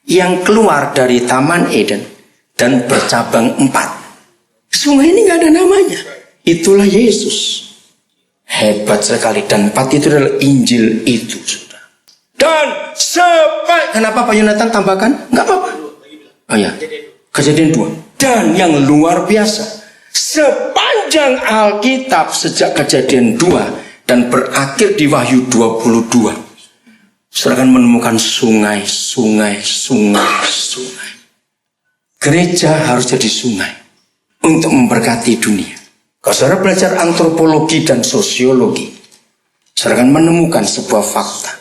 yang keluar dari Taman Eden dan bercabang 4. Sungai ini nggak ada namanya. Itulah Yesus. Hebat sekali. Dan 4 itu adalah Injil itu, sudah. Dan kenapa Pak Yonatan tambahkan? Nggak apa-apa. Oh ya, Kejadian 2. Dan yang luar biasa, sepanjang Alkitab sejak Kejadian 2 dan berakhir di Wahyu 22, saudara akan menemukan sungai. Gereja harus jadi sungai untuk memberkati dunia. Kalau saudara belajar antropologi dan sosiologi, saudara akan menemukan sebuah fakta.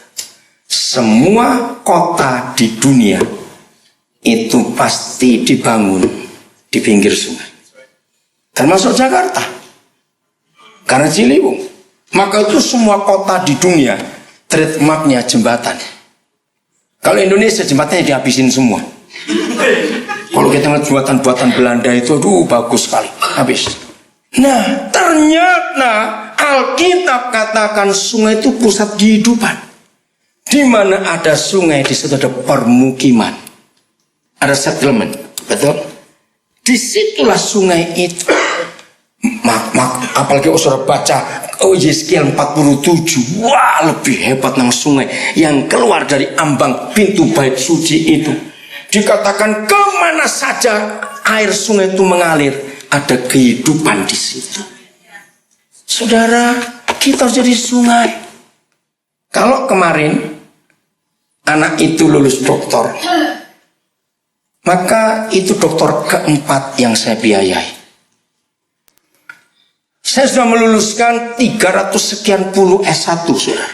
Semua kota di dunia itu pasti dibangun di pinggir sungai. Termasuk Jakarta. Karena Ciliwung. Maka itu semua kota di dunia trademarknya jembatan. Kalau Indonesia jembatannya dihabisin semua. Kalau kita lihat buatan-buatan Belanda itu, aduh bagus sekali, habis. Nah, ternyata Alkitab katakan sungai itu pusat kehidupan. Di mana ada sungai, di situ ada permukiman, ada settlement, betul? Disitulah sungai itu. Apalagi saudara baca Yeskiel 47, wah lebih hebat nang sungai yang keluar dari ambang pintu bait suci itu. Dikatakan kemana saja air sungai itu mengalir, ada kehidupan di situ. Saudara, kita harus jadi sungai. Kalau kemarin anak itu lulus doktor, maka itu doktor keempat yang saya biayai. Saya sudah meluluskan 300 sekian puluh S1, saudara.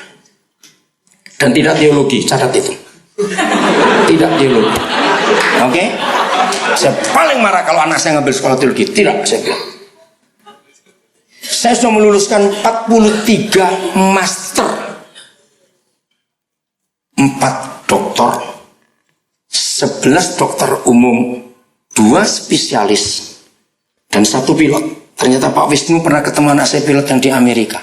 Dan tidak teologi, catat itu. Tidak teologi. Oke? Saya paling marah kalau anak saya ngambil sekolah teologi. Tidak, saya bilang. Saya sudah meluluskan 43 master. 4 doktor, 11 dokter umum, 2 spesialis, dan 1 pilot. Ternyata Pak Wisnu pernah ketemu anak saya pilot yang di Amerika.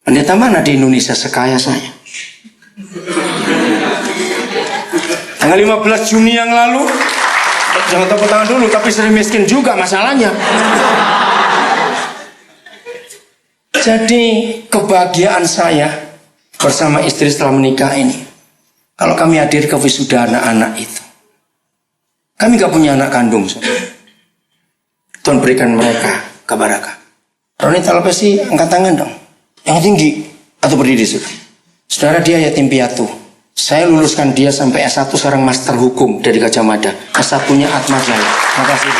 Pendeta mana di Indonesia sekaya saya? Tanggal 15 Juni yang lalu, jangan tepuk tangan dulu, tapi sering miskin juga masalahnya. Jadi kebahagiaan saya bersama istri setelah menikah ini, kalau kami hadir ke wisuda anak-anak itu, kami gak punya anak kandung. Tuhan berikan mereka kebaraka. Roni Talpesi angkat tangan dong, yang tinggi atau berdiri sudah. Saudara, dia yatim piatu. Saya luluskan dia sampai S1, sekarang master hukum dari Gajah Mada. S1-nya Atma Jaya. Makasih.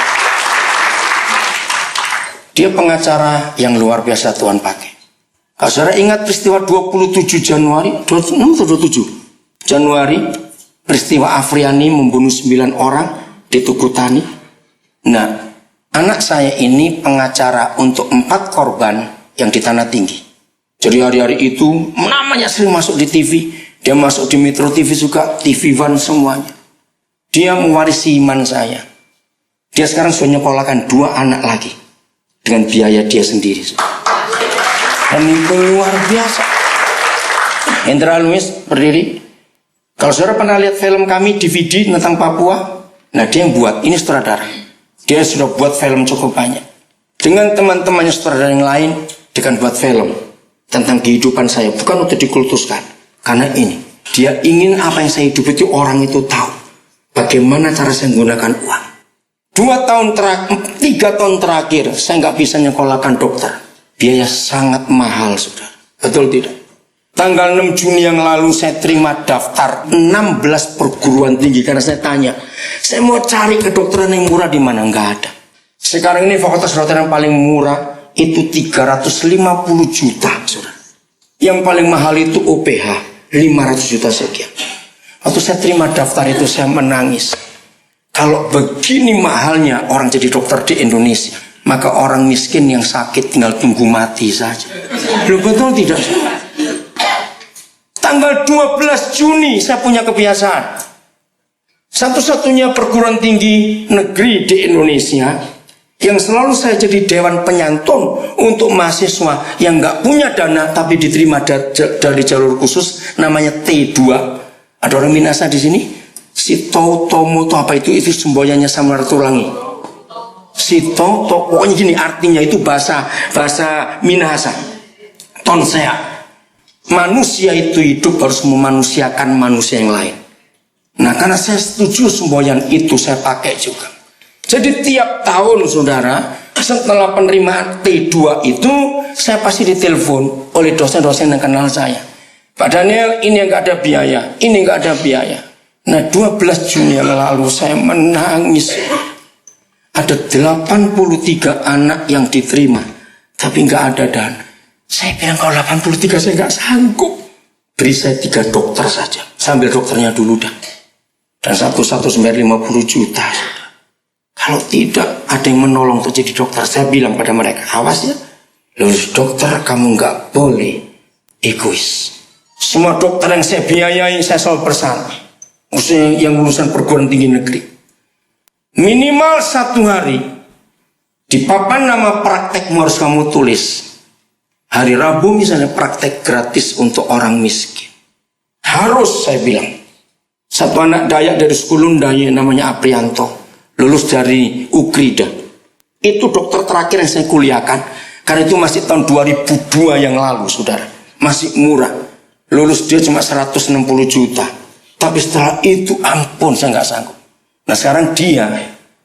Dia pengacara yang luar biasa Tuhan pakai. Kalau saudara ingat peristiwa 27 Januari, 26 atau 27 Januari, peristiwa Afriani membunuh 9 orang di Tugu Tani. Nah, anak saya ini pengacara untuk 4 korban yang di Tanah Tinggi. Jadi hari-hari itu namanya sering masuk di TV. Dia masuk di Metro TV juga, TV One semuanya. Dia mewarisi iman saya. Dia sekarang sudah nyekolahkan 2 anak lagi dengan biaya dia sendiri. Dan itu luar biasa. Hendra Luis berdiri. Kalau saudara pernah lihat film kami DVD tentang Papua, nah dia yang buat. Ini sutradara. Dia sudah buat film cukup banyak. Dengan teman-temannya sutradara yang lain, dia akan buat film tentang kehidupan saya. Bukan untuk dikultuskan. Karena ini, dia ingin apa yang saya hidup itu orang itu tahu. Bagaimana cara saya menggunakan uang. 3 tahun terakhir, saya nggak bisa nyekolahkan dokter. Biaya sangat mahal, saudara. Betul tidak? Tanggal 6 Juni yang lalu saya terima daftar 16 perguruan tinggi. Karena saya tanya, saya mau cari kedokteran yang murah di mana? Nggak ada. Sekarang ini fakultas kedokteran yang paling murah itu 350 juta, saudara. Yang paling mahal itu OPH, 500 juta sekian. Waktu saya terima daftar itu saya menangis. Kalau begini mahalnya orang jadi dokter di Indonesia, maka orang miskin yang sakit tinggal tunggu mati saja. Belum betul tidak? Tanggal 12 Juni saya punya kebiasaan. Satu-satunya perguruan tinggi negeri di Indonesia yang selalu saya jadi dewan penyantun untuk mahasiswa yang nggak punya dana tapi diterima dari jalur khusus, namanya T2. Ada orang Minasa di sini? Si Tomo apa itu semboyannya Samuel Tulangi. Si Toto, pokoknya gini artinya itu bahasa Minahasa. Tonsea. Manusia itu hidup harus memanusiakan manusia yang lain. Nah, karena saya setuju semboyan itu saya pakai juga. Jadi tiap tahun saudara, setelah penerimaan T2 itu saya pasti ditelepon oleh dosen-dosen yang kenal saya. Pak Daniel, ini nggak ada biaya, ini nggak ada biaya. Nah 12 Juni yang lalu saya menangis. Ada 83 anak yang diterima, tapi nggak ada dana. Saya bilang kalau 83 saya nggak sanggup. Beri saya 3 dokter saja. Sambil dokternya dulu dah. Dan satu-satu sampai 50 juta. Kalau tidak ada yang menolong untuk jadi dokter, saya bilang pada mereka, awas ya. Lulus dokter kamu nggak boleh egois. Semua dokter yang saya biayai saya selalu pesan. Khususnya yang lulusan perguruan tinggi negeri. Minimal 1 hari di papan nama praktekmu harus kamu tulis. Hari Rabu misalnya praktek gratis untuk orang miskin. Harus saya bilang. Satu anak Dayak dari suku Lundaya namanya Aprianto. Lulus dari Ukrida. Itu dokter terakhir yang saya kuliahkan. Karena itu masih tahun 2002 yang lalu saudara. Masih murah. Lulus dia cuma 160 juta. Tapi setelah itu ampun saya nggak sanggup. Nah sekarang dia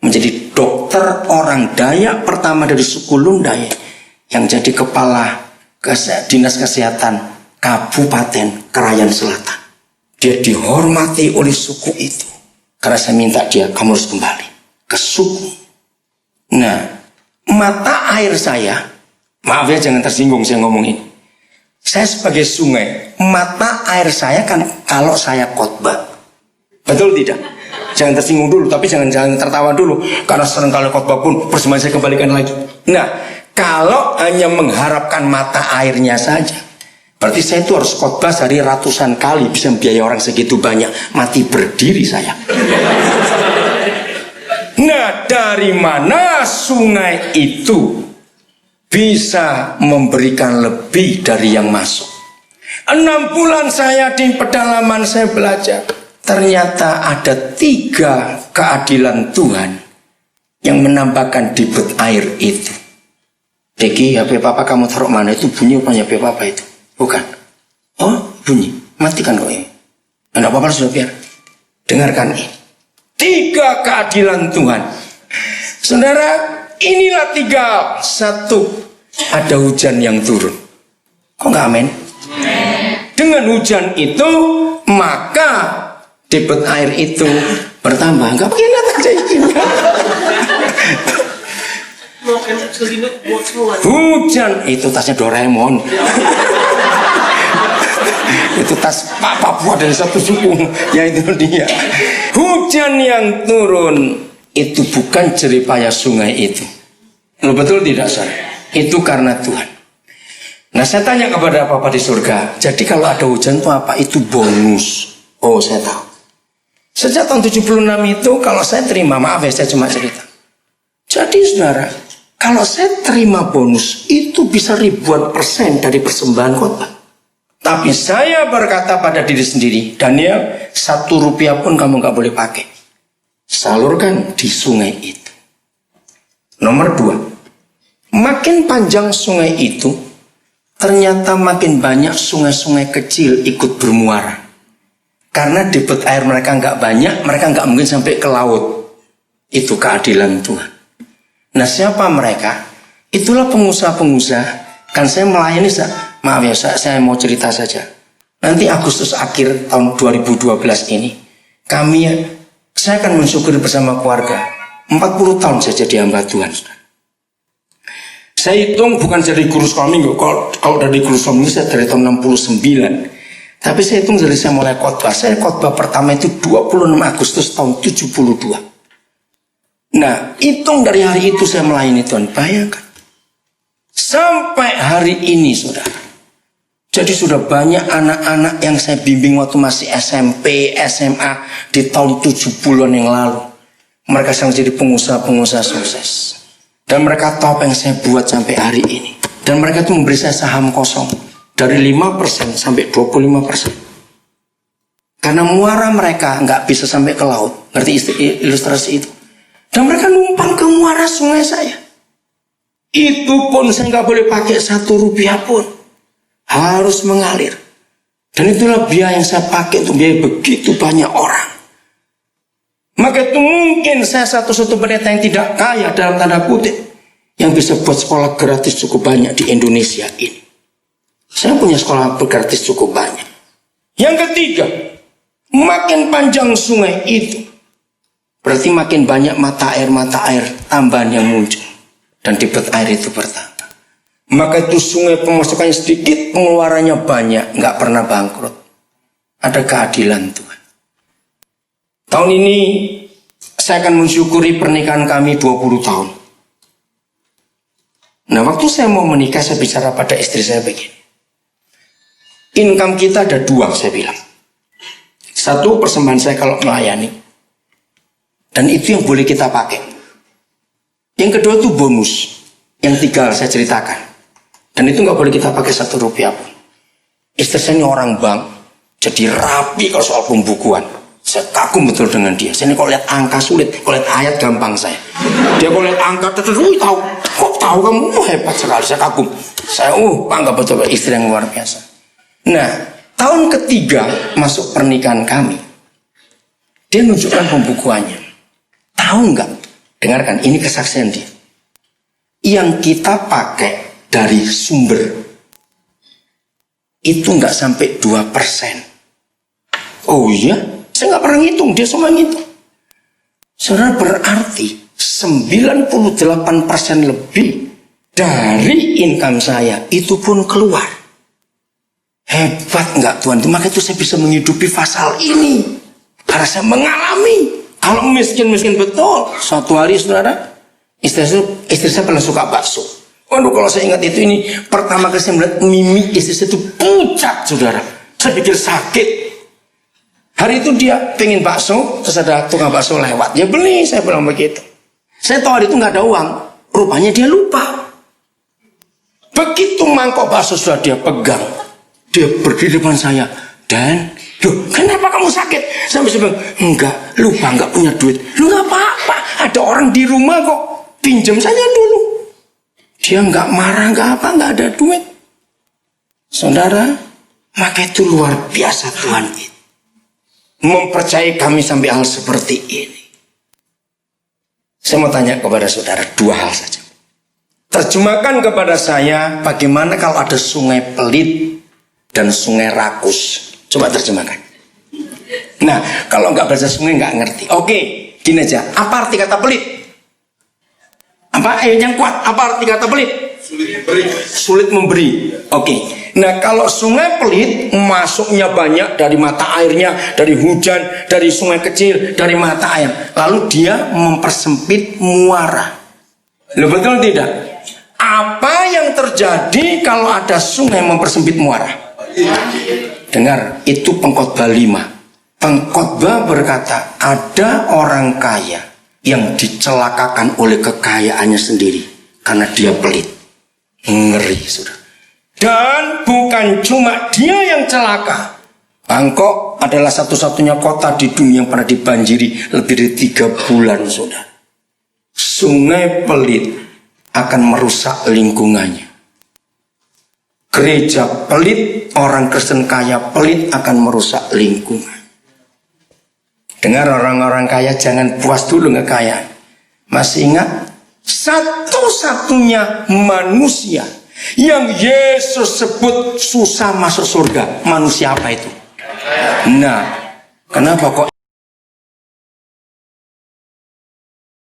menjadi dokter orang Dayak pertama dari suku Lundaya yang jadi kepala dinas kesehatan Kabupaten Krayan Selatan. Dia dihormati oleh suku itu. Karena saya minta dia, kamu harus kembali ke suku. Nah, mata air saya, maaf ya jangan tersinggung saya ngomong ini. Saya sebagai sungai, mata air saya kan kalau saya khotbah. Betul tidak? Jangan tersinggung dulu, tapi jangan tertawa dulu. Karena seringkali khotbah pun persembahan saya kembalikan lagi. Nah, kalau hanya mengharapkan mata airnya saja, berarti saya itu harus khotbah sehari ratusan kali, bisa biaya orang segitu banyak, mati berdiri saya. Nah, dari mana sungai itu bisa memberikan lebih dari yang masuk? 6 bulan saya di pedalaman saya belajar. Ternyata ada 3 keadilan Tuhan yang menambahkan debit air itu. Deki, HP papa kamu taruh mana? Itu bunyi apa HP papa itu? Bukan. Oh, bunyi. Matikan kok ini. Enggak apa-apa sudah biar. Dengarkan ini. 3 keadilan Tuhan. Saudara, inilah 3. 1, ada hujan yang turun. Kok enggak amin? Dengan hujan itu, maka debit air itu bertambah. Enggak pakai lihat aja ini. Hujan itu tasnya Doraemon. Itu tas Pak Papua dari satu suku. Ya itu dia. Hujan yang turun itu bukan jeripaya sungai itu. Loh, betul tidak saudara? Itu karena Tuhan. Nah saya tanya kepada Bapak di surga. Jadi kalau ada hujan itu apa? Itu bonus. Oh saya tahu. Sejak tahun 76 itu kalau saya terima, maaf ya saya cuma cerita. Jadi saudara, kalau saya terima bonus itu bisa ribuan % dari persembahan khotbah. Tapi saya berkata pada diri sendiri, Daniel, 1 rupiah pun kamu gak boleh pakai. Salurkan di sungai itu. Nomor 2, makin panjang sungai itu, ternyata makin banyak sungai-sungai kecil ikut bermuara. Karena debit air mereka nggak banyak, mereka nggak mungkin sampai ke laut. Itu keadilan Tuhan. Nah siapa mereka? Itulah pengusaha-pengusaha. Kan saya melayani, maaf ya saya mau cerita saja. Nanti Agustus akhir tahun 2012 ini, saya akan mensyukuri bersama keluarga. 40 tahun saya jadi hamba Tuhan. Saya hitung bukan dari guru sekolah minggu. Kalau dari guru sekolah minggu saya dari tahun 69. Tapi saya hitung dari saya mulai khotbah. Saya khotbah pertama itu 26 Agustus tahun 72. Nah, hitung dari hari itu saya melayani Tuhan. Bayangkan. Sampai hari ini, saudara. Jadi sudah banyak anak-anak yang saya bimbing waktu masih SMP, SMA di tahun 70-an yang lalu. Mereka sedang jadi pengusaha-pengusaha sukses. Dan mereka tahu apa yang saya buat sampai hari ini. Dan mereka itu memberi saya saham kosong. Dari 5% sampai 25%. Karena muara mereka nggak bisa sampai ke laut. Ngerti ilustrasi itu? Dan mereka numpang ke muara sungai saya. Itu pun saya nggak boleh pakai 1 rupiah pun. Harus mengalir. Dan itulah biaya yang saya pakai untuk biaya begitu banyak orang. Maka itu mungkin saya satu-satu pendeta yang tidak kaya dalam tanda kutip. Yang bisa buat sekolah gratis cukup banyak di Indonesia ini. Saya punya sekolah gratis cukup banyak. Yang ketiga, Makin panjang sungai itu, berarti makin banyak mata air tambahan yang muncul. Dan debit air itu bertambah. Maka itu sungai pemasukannya sedikit, pengeluarannya banyak, nggak pernah bangkrut. Ada keadilan Tuhan. Tahun ini saya akan mensyukuri pernikahan kami 20 tahun. Nah, waktu saya mau menikah, saya bicara pada istri saya begini. Income kita ada 2, saya bilang. Satu, persembahan saya kalau melayani. Dan itu yang boleh kita pakai. Yang kedua itu bonus. Yang 3 saya ceritakan. Dan itu nggak boleh kita pakai 1 rupiah pun. Istri saya ini orang bank. Jadi rapi kalau soal pembukuan. Saya kagum betul dengan dia. Saya ini kalau lihat angka sulit, kalau lihat ayat gampang saya. Dia kalau lihat angka terus tahu. Kok tahu kamu? Hebat sekali, saya kagum. Saya bangga betul istri yang luar biasa. Nah, tahun ketiga masuk pernikahan kami, dia menunjukkan pembukuannya. Tahu nggak? Dengarkan, ini kesaksian dia. Yang kita pakai dari sumber itu nggak sampai 2%. Oh iya? Saya nggak pernah ngitung, dia semua ngitung. Saudara, berarti 98% lebih dari income saya itu pun keluar. Hebat nggak Tuhan? Maka itu saya bisa menghidupi pasal ini. Karena saya mengalami. Kalau miskin betul. Suatu hari saudara, istri saya pernah suka bakso. Waduh, kalau saya ingat itu, ini pertama kali saya melihat mimi istri saya itu pucat saudara. Saya pikir sakit. Hari itu dia pengen bakso, terus ada tukang bakso lewat. Dia beli, saya bilang begitu. Saya tahu hari itu nggak ada uang. Rupanya dia lupa. Begitu mangkok bakso sudah dia pegang, dia berdiri depan saya. Dan, kenapa kamu sakit? Saya bilang, enggak, lupa, enggak punya duit. Lu nggak apa-apa, ada orang di rumah kok. Pinjam saja dulu. Dia nggak marah, nggak ada duit. Saudara, maka itu luar biasa Tuhan itu. Mempercayai kami sampai hal seperti ini. Saya mau tanya kepada saudara 2 hal saja. Terjemahkan kepada saya bagaimana kalau ada sungai pelit dan sungai rakus. Coba terjemahkan. Nah, kalau nggak baca sungai nggak ngerti. Oke, gini aja. Apa arti kata pelit? Apa yang kuat? Apa arti kata pelit? Sulit memberi. Oke. Nah, kalau sungai pelit masuknya banyak dari mata airnya, dari hujan, dari sungai kecil, dari mata air. Lalu dia mempersempit muara. Loh, betul tidak? Apa yang terjadi kalau ada sungai mempersempit muara? Dengar, itu Pengkhotbah 5. Pengkhotbah berkata, ada orang kaya yang dicelakakan oleh kekayaannya sendiri karena dia pelit. Ngeri, saudara. Dan bukan cuma dia yang celaka. Bangkok adalah satu-satunya kota di dunia yang pernah dibanjiri lebih dari 3 bulan, saudara. Sungai pelit akan merusak lingkungannya. Gereja pelit, orang Kristen kaya pelit akan merusak lingkungan. Dengar, orang-orang kaya jangan puas dulu kekayaan. Masih ingat? Satu-satunya manusia yang Yesus sebut susah masuk surga. Manusia apa itu? Nah, kenapa kok